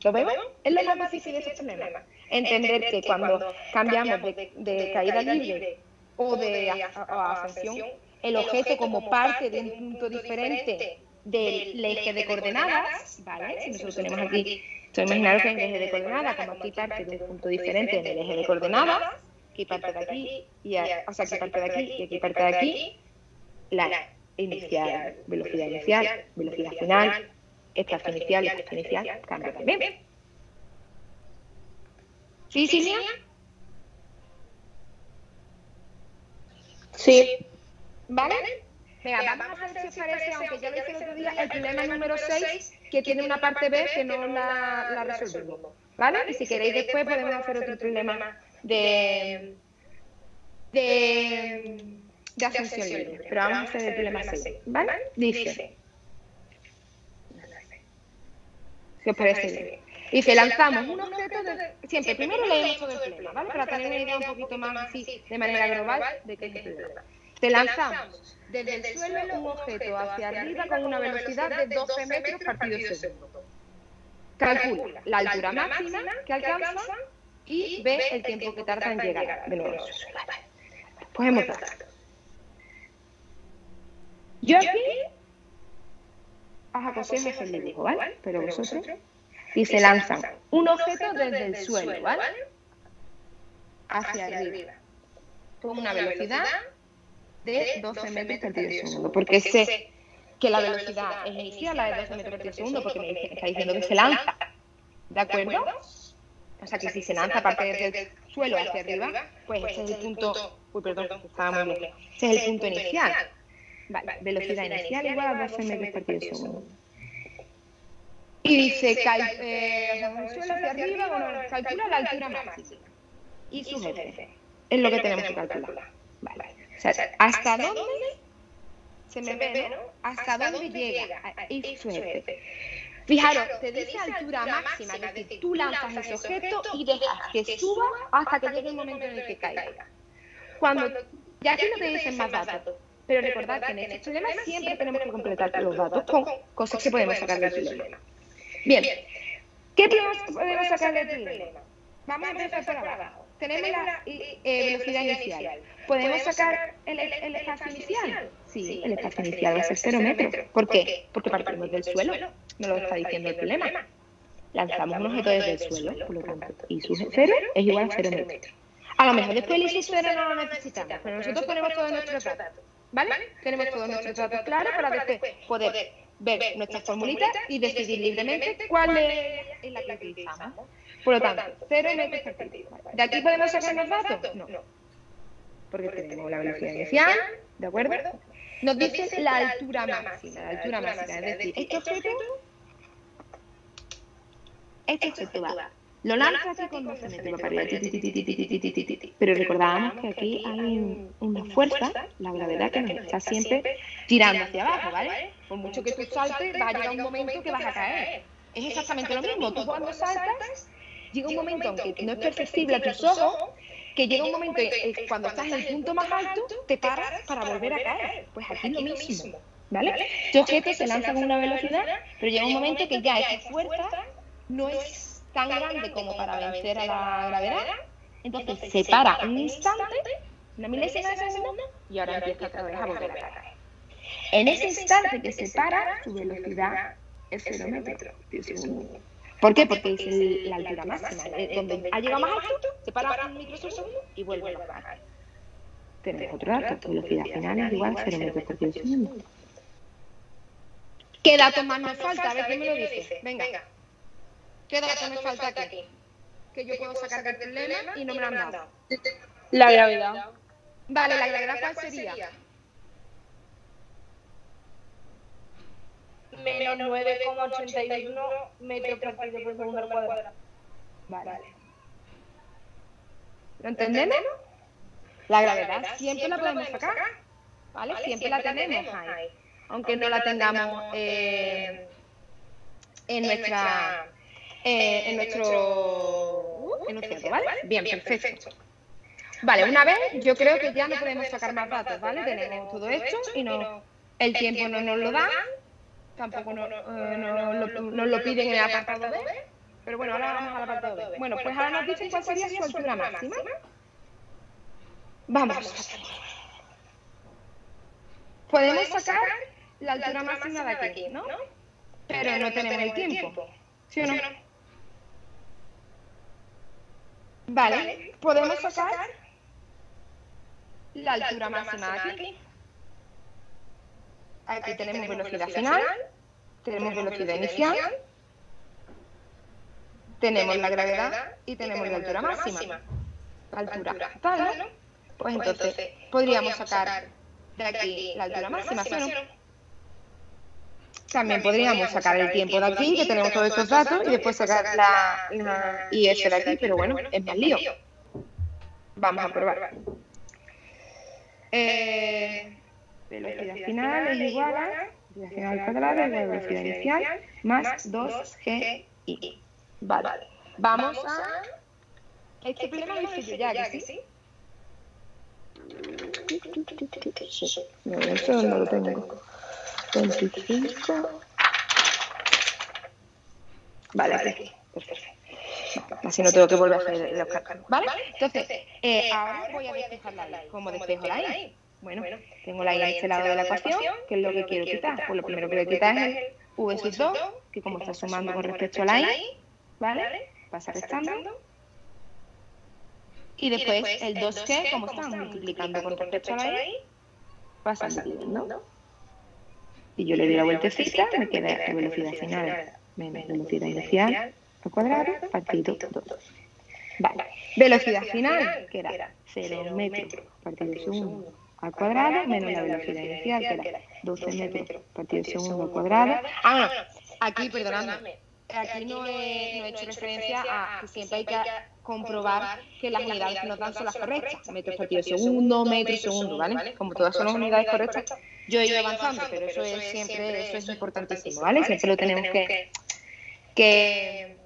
Speaker 1: ¿Lo vemos? Es lo más difícil de este problema. Entender que cuando cambiamos de caída libre o de ascensión, el objeto como parte de un punto diferente del eje de coordenadas, ¿vale? Si nosotros tenemos aquí, imaginaros que en el eje de coordenadas, como aquí parte de un punto diferente del eje de coordenadas, aquí parte de aquí, o sea, aquí parte de aquí y aquí parte de aquí, la inicial, velocidad final, espacio inicial y espacio inicial cambia también. ¿Sí, Silvia?
Speaker 2: Sí.
Speaker 1: ¿Vale? Venga, vamos a ver si os parece, aunque ya lo hice el otro día, el problema número 6, que tiene una parte B que no la resolvimos. ¿Vale? Y si queréis después podemos hacer otro problema de ascensión libre. Pero vamos a hacer el problema 6. ¿Vale? Dice. Si os parece bien. Dice, lanzamos un objeto siempre, primero leemos todo el problema, ¿vale? Para tener una idea un poquito más así, de manera global, de qué es el problema. Te lanzamos desde el suelo un objeto hacia arriba con una velocidad de 12 metros partido segundo. Calcula la altura máxima que alcanza y ve el tiempo que tarda en llegar de nuevo al suelo. Pues hemos dado. Yo aquí os aconsejo hacer el dibujo, ¿vale? Pero vosotros... Dice, lanzan un objeto desde el suelo, ¿vale? Hacia arriba. Con una velocidad de 12 metros partido segundo. Porque sé que la velocidad es inicial, la de 12 metros partido segundo, porque me está diciendo que se lanza. ¿De acuerdo? O sea que si se lanza aparte desde el suelo hacia arriba, pues ese es el punto... Uy, perdón, estaba muy bien. Ese es el punto inicial. Vale, velocidad inicial igual a 12 metros partido segundo. Y dice, suelo hacia arriba, bueno, calcula la altura máxima y su jefe. Es lo que tenemos que calcular. Vale. O sea, ¿hasta dónde se me ve, no? ¿Hasta dónde llega? Y su jefe. Fijaros, te dice altura máxima, es decir, tú lanzas ese objeto y dejas que suba hasta que llegue el momento en el que caiga. Ya aquí no te dicen más datos, Pero recordad que en estos problemas siempre tenemos que completar los datos con cosas que podemos sacar del problema. Bien, ¿qué podemos sacar del problema? Vamos a empezar por abajo. Tenemos la velocidad inicial. ¿Podemos sacar el espacio inicial? Sí, el espacio inicial va a ser 0 metros. ¿Por qué? Porque partimos del suelo. No lo está diciendo el problema. Lanzamos un objeto desde el suelo, por lo tanto, I sub 0 es igual a 0 metros. A lo mejor después el I sub 0 no lo necesitamos, pero nosotros ponemos todos nuestros datos, ¿vale? Tenemos todos nuestros datos claros para después poder ver nuestras formulitas y decidir libremente cuál es la que utilizamos. Por lo tanto, 0 metros partido. ¿De aquí podemos sacar los datos? No. Porque tenemos la velocidad inicial, ¿de acuerdo? Nos dice la altura máxima, es decir, este objeto va. Lo lanza aquí con 12 metros para arriba, pero recordábamos que aquí hay una fuerza, la gravedad, que nos está siempre tirando hacia abajo, ¿vale? Por mucho que tú saltes, va a llegar un momento que vas a caer. Es exactamente lo mismo, tú cuando saltas, llega un momento, aunque no es perceptible a tus ojos, que llega un momento cuando estás en el punto más alto, te paras para volver a caer. Pues aquí es lo mismo, ¿vale? Este objeto se lanza con una velocidad, pero llega un momento que ya esa fuerza no es tan grande como para vencer a la gravedad, entonces se para un instante, una milésima de segundo, y ahora empieza otra vez a volver a caer. En ese instante que se para, su velocidad es 0 metros por segundo. ¿Por qué? Porque es la altura máxima, donde ha llegado más alto, se para un microsegundo y vuelve a bajar. Tenemos otro dato, velocidad final es igual a 0 metros por segundo. ¿Qué datos más nos falta? A ver quién me lo dice. Venga. ¿Qué dato me falta aquí? Que yo puedo sacar del problema y no me lo han dado.
Speaker 2: La gravedad.
Speaker 1: Vale, ¿la gravedad cuál sería?
Speaker 2: Menos 9,81 metros partido por segundo al cuadrado.
Speaker 1: Vale. ¿Lo entendemos? La gravedad siempre la podemos sacar, ¿vale? Siempre la tenemos ahí. Aunque no la tengamos en nuestro enunciado, ¿vale? Bien, perfecto. Vale, una vez yo creo que ya no podemos sacar más datos, ¿vale? Tenemos todo esto y el tiempo no nos lo da, tampoco nos lo piden en el apartado B, pero bueno, ahora vamos al apartado B. Bueno, pues ahora nos dicen cuál sería su altura máxima. Vamos a hacerlo. Podemos sacar la altura máxima de aquí, ¿no? Pero no tenemos el tiempo, ¿sí o no? Vale, podemos sacar la altura máxima de aquí. Aquí tenemos velocidad final, tenemos velocidad inicial, tenemos la gravedad y tenemos la altura máxima. La altura tal, ¿no? Pues entonces podríamos sacar de aquí la altura máxima, ¿sí o no? También podríamos sacar el tiempo de aquí, que tenemos todos estos datos, y después sacar la IS de aquí, pero bueno, es más lío. Vamos a probar. Velocidad final es igual a velocidad final al cuadrado igual a velocidad inicial más 2GI. Vale. Vamos a... Este problema lo hice yo ya, ¿que sí? No, eso no lo tengo. 25. Vale, aquí. Perfecto. Así no tengo que volver a hacer los cálculos. ¿Vale? Entonces, ahora voy a despejar la I. ¿Cómo despejo la I? Bueno, tengo la I en este lado de la ecuación, que es lo que quiero quitar. Pues lo primero que voy a quitar es el V sub 2, que como está sumando con respecto a la I, ¿vale? Pasa restando. Y después el 2G, como está multiplicando con respecto a la I, pasa dividiendo. Y yo le doy la vueltecita, me queda la velocidad final menos velocidad inicial al cuadrado partido 2. Vale, velocidad final, que era 0 metros partido segundo al cuadrado, menos la velocidad inicial, que era 12 metros partido segundo al cuadrado. Ah, no, aquí, perdonadme, aquí no he hecho referencia a que siempre hay que comprobar que las unidades que nos dan son las correctas. Metros partido segundo, metro segundo, ¿vale? Como todas son las unidades correctas, yo he ido avanzando, pero eso es siempre, eso es importantísimo, ¿vale? Siempre lo tenemos que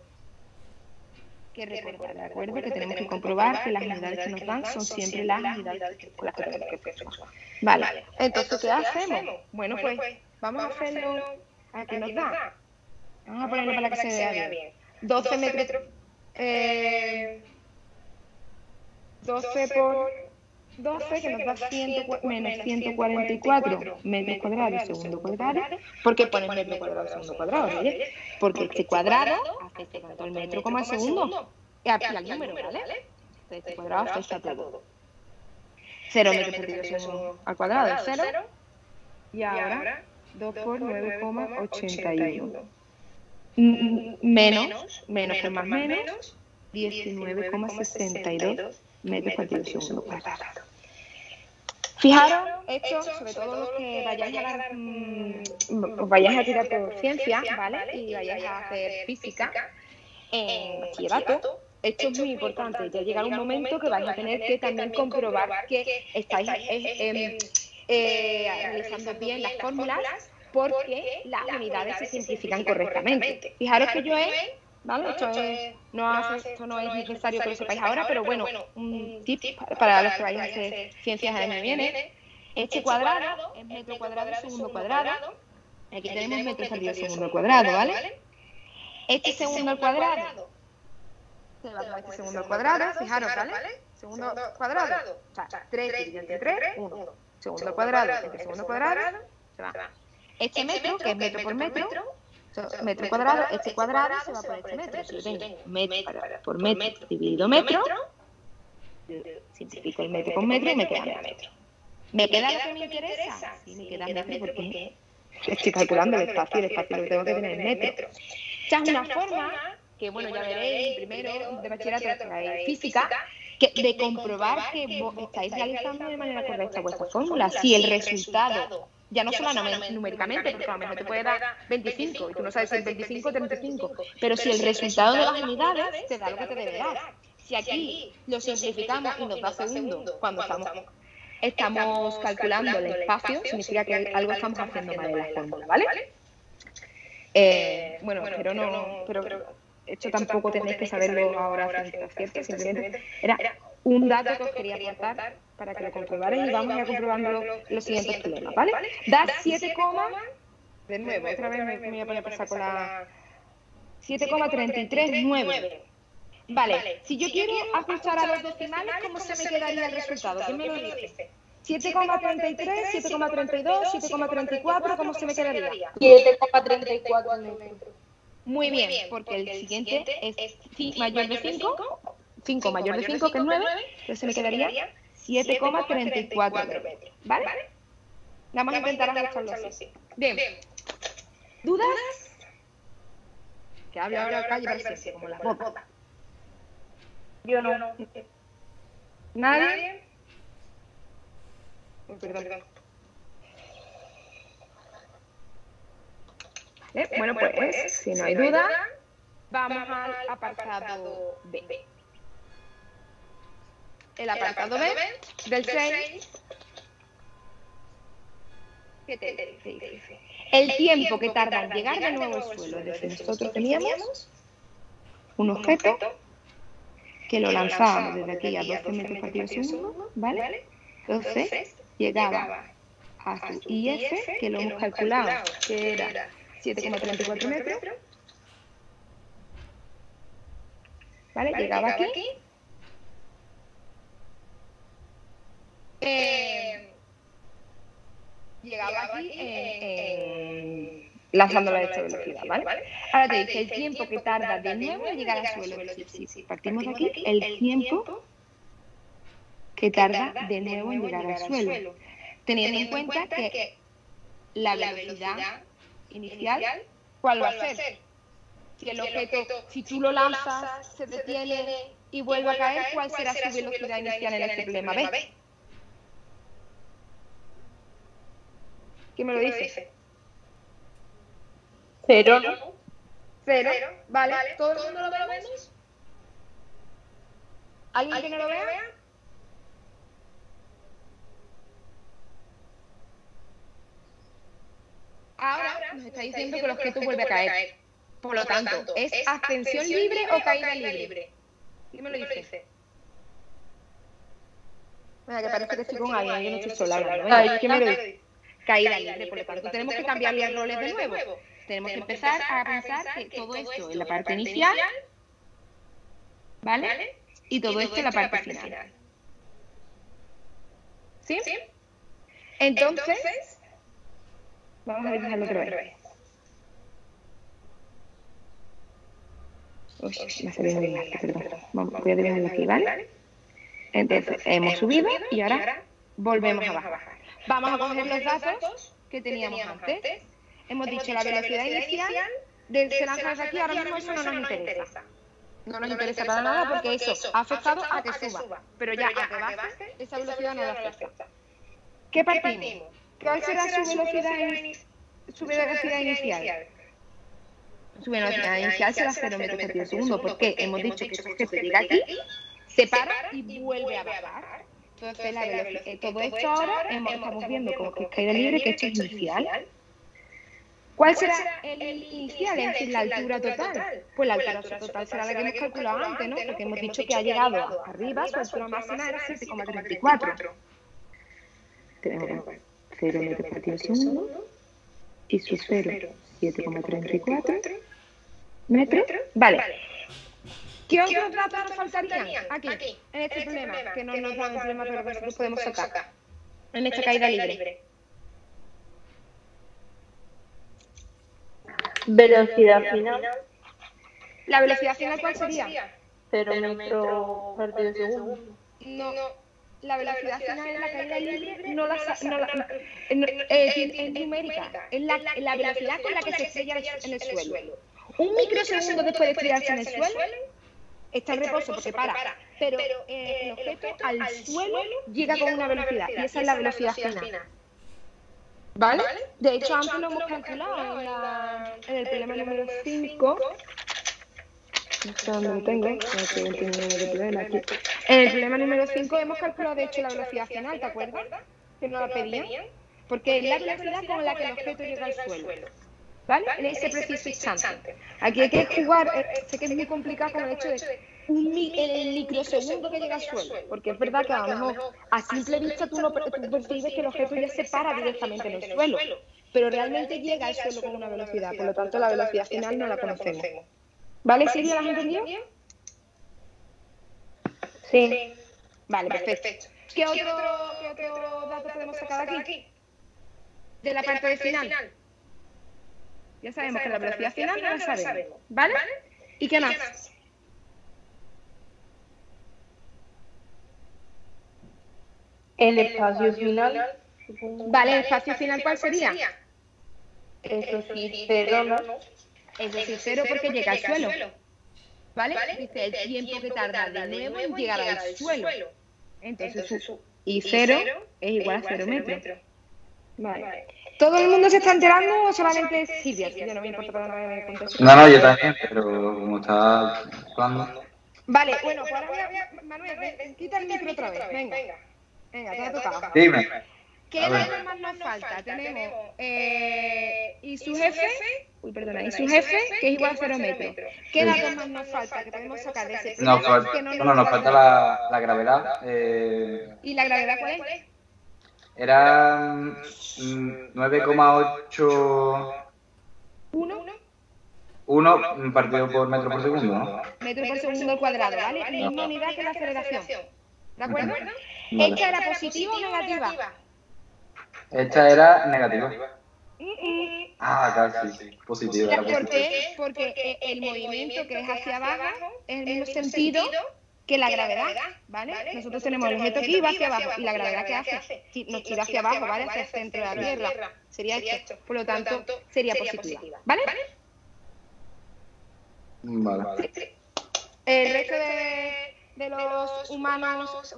Speaker 1: que recordar, ¿de acuerdo? Que tenemos que comprobar que las unidades que nos dan son siempre las unidades con las que tenemos que efectuar. Vale, entonces, ¿qué hacemos? Bueno, pues vamos a hacerlo. Aquí nos da. Vamos a ponerlo para que se vea bien. 12 metros. 12 por 12, que nos da menos 144 metros cuadrados segundo cuadrado. ¿Por qué pones metro cuadrado segundo cuadrado? ¿Oye? Porque este cuadrado afecta tanto al metro como al segundo. Y al número, ¿vale? Este cuadrado afecta todo. 0 metros por segundo al cuadrado es 0. Y ahora 2 por 9,81. Menos por más menos, 19,62 metros por segundo cuadrado. Fijaros, esto, sobre todo los que vayáis a dar, os vayáis a tirar por ciencia, ¿vale? Y vayáis a hacer física en bachillerato. Esto es muy importante. Ya llegará un momento que vais a tener que también comprobar que estáis realizando bien las fórmulas, porque las unidades se simplifican correctamente. Fijaros que yo he, ¿vale? Esto no es necesario que lo sepáis ahora, pero bueno, un tip para los que vais a hacer ciencias el año que viene. Este cuadrado es metro cuadrado segundo cuadrado. Aquí tenemos metro partido segundo al cuadrado, ¿vale? Este segundo al cuadrado se va con este segundo al cuadrado, fijaros, ¿vale? Segundo cuadrado, o sea, 3 dividido entre 3, 1. Segundo al cuadrado entre segundo cuadrado, se va. Este metro, que es metro por metro cuadrado, este cuadrado se va por este metro. Si yo tengo metro por metro dividido metro, simplifico el metro con metro y me queda metro. ¿Me queda lo que me interesa? Sí, me queda metro porque estoy calculando el espacio lo tengo que tener en metro. Esta es una forma que, bueno, ya veréis primero de bachillerato de física, de comprobar que estáis realizando de manera correcta vuestra fórmula. Si el resultado, ya no solo numéricamente, porque a lo mejor te puede dar 25 y tú no sabes si es 25 o 35, pero si el resultado de las unidades te da lo que te debe dar. Si aquí lo simplificamos y nos da segundo cuando estamos calculando el espacio, significa que algo estamos haciendo mal en la fórmula, ¿vale? Bueno, pero esto tampoco tenéis que saberlo ahora a ciencia cierta, simplemente era un dato que os quería aportar para que lo comprobarais y vamos a ir comprobando los siguientes problemas, ¿vale? Da 7, de nuevo, otra vez me voy a poner a pasar con la 7,339. Vale, si yo quiero ajustar a los decimales, ¿cómo se me quedaría el resultado? ¿Quién me lo dice? 7,33, 7,32, 7,34, ¿cómo se me quedaría?
Speaker 2: 7,34 metros.
Speaker 1: Muy bien, porque el siguiente es mayor de 5, 5 mayor de 5, que es 9, entonces se me quedaría 7,34 metros, ¿vale? Vamos a intentar ajustarlo así. Bien. ¿Dudas? Que hable ahora calle para siempre, como las botas.
Speaker 2: Yo no.
Speaker 1: ¿Nadie? Perdón. Bueno, pues, si no hay duda, vamos al apartado B. El apartado B del 6, ¿qué te dice? El tiempo que tarda en llegar de nuevo al suelo. Es decir, nosotros teníamos un objeto que lo lanzábamos desde aquí a 12 metros partido segundo, ¿vale? Entonces, llegaba a su IF, que lo hemos calculado, que era 7,34 metros, ¿vale? Llegaba aquí, lanzándolo a esta velocidad, ¿vale? Ahora te dice el tiempo que tarda de nuevo en llegar al suelo. Si partimos de aquí, el tiempo que tarda de nuevo en llegar al suelo, teniendo en cuenta que la velocidad inicial, ¿cuál va a ser? Si el objeto, si tú lo lanzas, se detiene y vuelve a caer, ¿cuál será su velocidad inicial en este problema B? ¿Quién me lo dice?
Speaker 2: 0, ¿no?
Speaker 1: 0, ¿vale? ¿Todo el mundo lo vemos? ¿Alguien que no lo vea? Ahora nos está diciendo que el objeto vuelve a caer. Por lo tanto, ¿es ascensión libre o caída libre? ¿Quién me lo dice? Venga, que parece que estoy con alguien, yo no estoy sola hablando. Venga, ¿quién me lo dice? Caída libre, por lo tanto, tenemos que cambiar los roles de nuevo. Tenemos que empezar a pensar que todo esto es la parte inicial, ¿vale? Y todo esto es la parte final. ¿Sí? Entonces, vamos a dibujarlo otra vez. Uy, me ha salido muy mal, perdón. Voy a dibujarlo aquí, ¿vale? Entonces, hemos subido y ahora volvemos a bajar. Vamos a coger los datos que teníamos antes. Hemos dicho la velocidad inicial del se lanza desde aquí, ahora mismo eso no nos interesa. No nos interesa para nada porque eso ha afectado a que suba. Pero ya a que baje, esa velocidad no la afecta. ¿Qué partimos? ¿Cuál será su velocidad inicial? Su velocidad inicial será 0 metros por segundo, porque hemos dicho que ese objeto llega aquí, se para y vuelve a bajar. Entonces, todo esto ahora estamos viendo como que es caída libre, que esto es inicial. ¿Cuál será el inicial? Es decir, la altura total. Pues la altura total será la que hemos calculado antes, ¿no? Porque hemos dicho que ha llegado hasta arriba, su altura máxima era 7,34. Tenemos 0 metros por segundo y su 0, 7,34 metros. Vale. ¿Qué otros datos nos faltarían? Aquí, en este problema, que no nos dan el problema, pero que nosotros podemos sacar. En esta caída libre.
Speaker 2: Velocidad final.
Speaker 1: ¿La velocidad final cuál sería?
Speaker 2: 0 metros por segundo.
Speaker 1: No. La velocidad final en la caída libre no es numérica. Es la velocidad con la que se estrella en el suelo. Un microsegundo después de estrellarse en el suelo, está en reposo porque para, pero el objeto al suelo llega con una velocidad y esa es la velocidad final. ¿Vale? De hecho, antes lo hemos calculado en el problema número 5. ¿Dónde lo tengo? En el problema número 5 hemos calculado, de hecho, la velocidad final, ¿te acuerdas? Que nos la pedían. Porque es la velocidad con la que el objeto llega al suelo. ¿Vale? En ese preciso instante. Aquí hay que jugar, sé que es muy complicado con el hecho de el microsegundo que llega al suelo, porque es verdad que a lo mejor a simple vista tú percibes que el objeto ya se para directamente en el suelo, pero realmente llega al suelo con una velocidad, por lo tanto la velocidad final no la conocemos. ¿Vale, Silvia? ¿La has entendido?
Speaker 2: Sí.
Speaker 1: Vale, perfecto. ¿Qué otro dato podemos sacar de aquí? De la parte final. Ya sabemos que la velocidad final no la sabemos, ¿vale? ¿Y qué más?
Speaker 2: El espacio final.
Speaker 1: Vale, ¿el espacio final cuál sería?
Speaker 2: Eso sí, 0, ¿no?
Speaker 1: Es decir, 0 porque llega al suelo. ¿Vale? Dice el tiempo que tarda de nuevo en llegar al suelo. Entonces, y 0 es igual a 0 metros. Vale. ¿Todo el mundo se está enterando o solamente Silvia? Silvia, no me importa para nada que me conteste.
Speaker 5: No, yo también, pero como está jugando.
Speaker 1: Vale, bueno, pues ahora Manuel, quita el micro otra vez. Venga, te ha tocado.
Speaker 5: Dime.
Speaker 1: ¿Qué datos más nos falta? Tenemos y su jefe, y su jefe, que es igual a 0 metros. ¿Qué datos más nos falta que podemos sacar de ese problema?
Speaker 5: Nos falta la gravedad.
Speaker 1: ¿Y la gravedad cuál es?
Speaker 5: Era 9,8... 1 partido por metro por segundo, ¿no?
Speaker 1: Metro por segundo al cuadrado, ¿vale? Misma unidad que la aceleración. ¿De acuerdo?
Speaker 5: Vale.
Speaker 1: ¿Esta era positiva o negativa?
Speaker 5: Esta era negativa. Casi. Positiva.
Speaker 1: ¿Por qué? Porque el movimiento que es hacia abajo es el mismo sentido que la gravedad, ¿vale? Nosotros tenemos el objeto aquí y va hacia abajo. ¿Y la gravedad qué hace? Nos tira hacia abajo, ¿vale? Hacia el centro de la Tierra. Sería esto. Por lo tanto, sería positiva. ¿Vale?
Speaker 5: Vale.
Speaker 1: El resto de los humanos,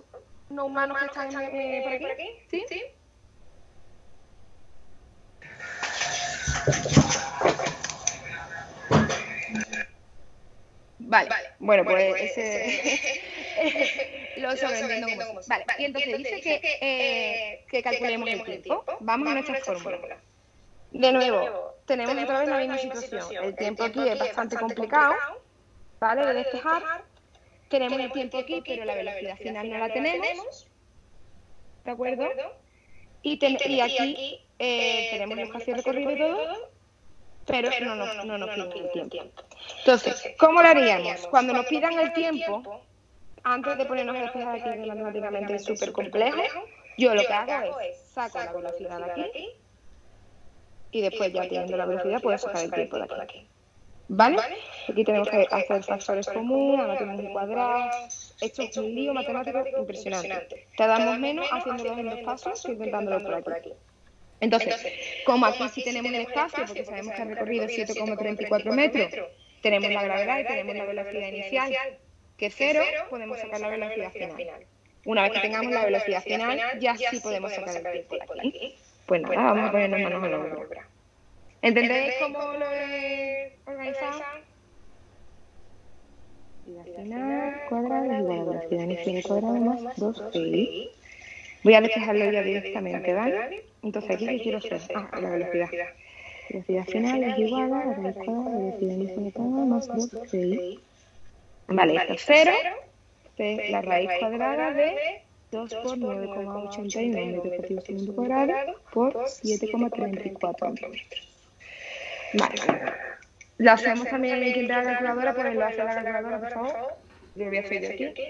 Speaker 1: no humanos que están por aquí, ¿sí? Vale. Bueno, pues ese lo sobreentiendo como eso. Vale, y entonces dice que calculemos el tiempo. Vamos a nuestra fórmula. De nuevo, tenemos otra vez la misma situación. El tiempo aquí es bastante complicado, ¿vale? De despejar. tenemos el tiempo aquí, pero la velocidad final no la tenemos, ¿de acuerdo? Y aquí tenemos el espacio recorrido y todo, pero no nos piden el tiempo. Entonces, ¿cómo lo haríamos? Cuando nos pidan el tiempo, antes de ponernos a despejar aquí que matemáticamente es súper complejo, yo lo que hago es saco la velocidad de aquí y después ya teniendo la velocidad puedo sacar el tiempo de aquí. ¿Vale? Aquí tenemos que hacer factores comunes, ahora tenemos un cuadrado. Esto es un lío matemático impresionante. Tardamos menos haciéndolo en 2 pasos que intentándolo por aquí. Entonces, como aquí sí tenemos el espacio, porque sabemos que ha recorrido 7,34 metros, tenemos la gravedad y tenemos la velocidad inicial, que es 0, podemos sacar la velocidad final. Una vez que tengamos la velocidad final, ya sí podemos sacar el tiempo de aquí. Pues nada, vamos a ponernos manos a la obra. ¿Entendéis cómo lo he organizado? Velocidad final cuadrada igual a velocidad inicial cuadrada más 2pi. Voy a despejarlo ya directamente, ¿vale? Entonces, ¿aquí qué quiero hacer? La velocidad. Velocidad final es igual a la raíz cuadrada de velocidad inicial cuadrada más 2pi. Vale, esto es 0. La raíz cuadrada de 2 por 9,81 metros por segundo cuadrado por 7,34 metros. Vale. Lo hacemos también en la calculadora, pues lo hace la calculadora, por favor. Yo lo voy a hacer yo aquí.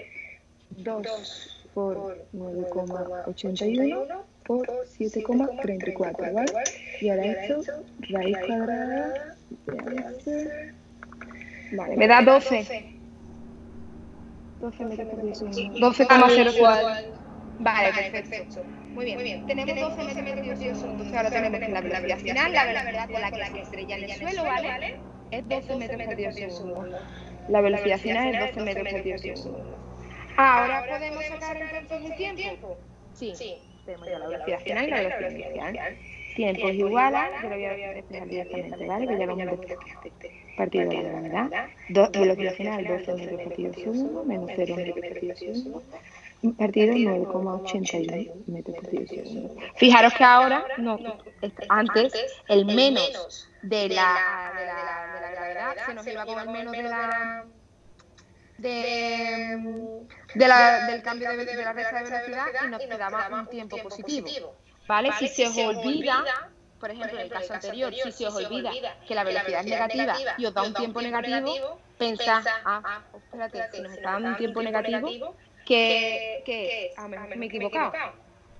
Speaker 1: 2 por 9,81 por 7,34, ¿vale? Y ahora esto, raíz cuadrada, vale, me da 12. 12 metros por 10 segundos. 12,04. Vale, perfecto. Muy bien. Tenemos 12 metros por 10 segundos. Entonces ahora tenemos que la velocidad final, la velocidad con la que se estrella en el suelo, ¿vale? Es 12 metros por 10 segundos. La velocidad final es 12 metros por 10 segundos. ¿Ahora podemos sacar entonces el tiempo? Sí. Tenemos ya la velocidad final y la velocidad inicial. Tiempo es igual a, yo lo voy a despejar directamente, ¿vale? Que ya lo hemos despejado. Partido de la gravedad. Velocidad final 12 metros por 10 segundos menos 0 metros por 10 segundos. Partido 9,81 metros por 10 segundos. Fijaros que ahora, antes, el menos de la gravedad se nos iba con el menos del cambio de la recta de velocidad y nos quedaba un tiempo positivo. ¿Vale? Si se os olvida, por ejemplo, en el caso anterior, si se os olvida que la velocidad es negativa y os da un tiempo negativo, pensad, espérate, si nos está dando un tiempo negativo, que a lo mejor me he equivocado,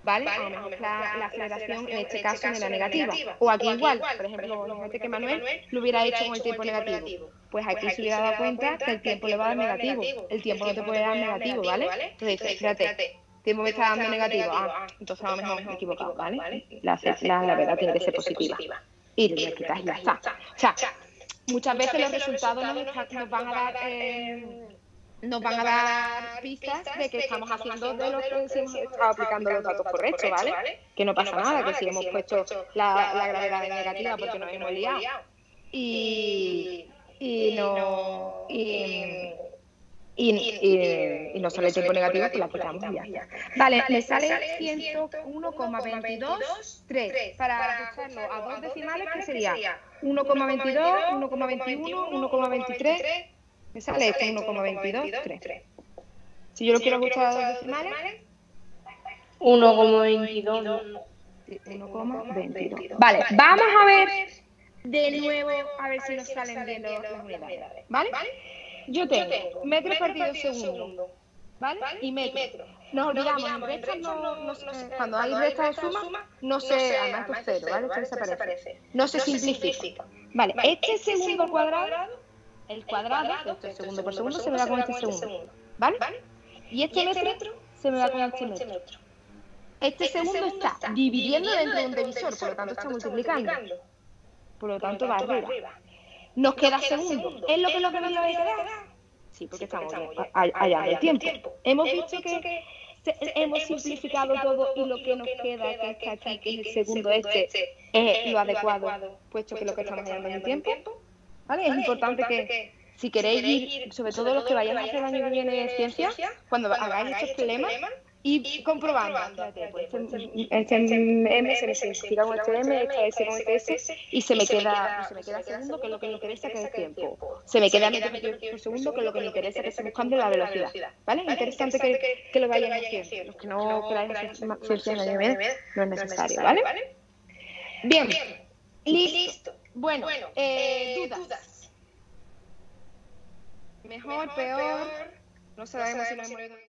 Speaker 1: ¿vale? A lo mejor la aceleración en este caso no era negativa. O aquí igual, por ejemplo, fíjate que Manuel lo hubiera hecho con el tiempo negativo. Pues aquí se hubiera dado cuenta que el tiempo le va a dar negativo. El tiempo no te puede dar negativo, ¿vale? Entonces dices, espérate, tiempo me está dando negativo. Entonces a lo mejor me he equivocado, ¿vale? La verdad tiene que ser positiva. Y le quitas y ya está. O sea, muchas veces los resultados nos van a dar pistas de que estamos haciendo de los que hemos estado aplicando los datos correctos, ¿vale? Que no pasa nada, que si hemos puesto la gravedad en negativa porque nos hemos liado. Y no sale el tiempo negativo, pues la aplicamos y ya está. Vale, me sale 101,22,3. Para ajustarlo a 2 decimales, ¿qué sería? 1,22, 1,21, 1,23. Me sale esto 1,22,3. Si yo lo quiero ajustar a 2 decimales,
Speaker 2: 1,22.
Speaker 1: 1,22. Vale, vamos a ver de nuevo, a ver si nos salen bien las unidades. ¿Vale? Yo tengo metros partido segundo, ¿vale? Y metro. Nos olvidamos, en restas cuando hay restas o sumas, no se, además esto es 0, ¿vale? Esto desaparece. No se simplifica. Vale, este segundo al cuadrado, el cuadrado, esto es segundo por segundo, se me da con este segundo, ¿vale? Y este metro se me da con este metro. Este segundo está dividiendo dentro de un divisor, por lo tanto está multiplicando. Por lo tanto va arriba. Nos queda segundo. ¿Es lo que nos debería de quedar? Sí, porque estamos hallando el tiempo. Hemos visto que hemos simplificado todo y lo que nos queda, que está aquí, que es el segundo es lo adecuado, puesto que lo que estamos hallando es el tiempo. ¿Vale? Es importante que si queréis ir, sobre todo los que vayáis a hacer el año que viene de ciencia, cuando hagáis estos problemas, Y comprobando, espérate, pues este M se me simplifica con este M, esta S con este S, y se me queda segundo, que es lo que me interesa, que es el tiempo. Se me queda metro por segundo, que es lo que me interesa, que estoy buscando la velocidad. ¿Vale? Interesante que lo vayan haciendo. Los que no queráis solucionar no es necesario, ¿vale? Bien, listo. Bueno, dudas. Mejor, peor, no sabemos si lo hemos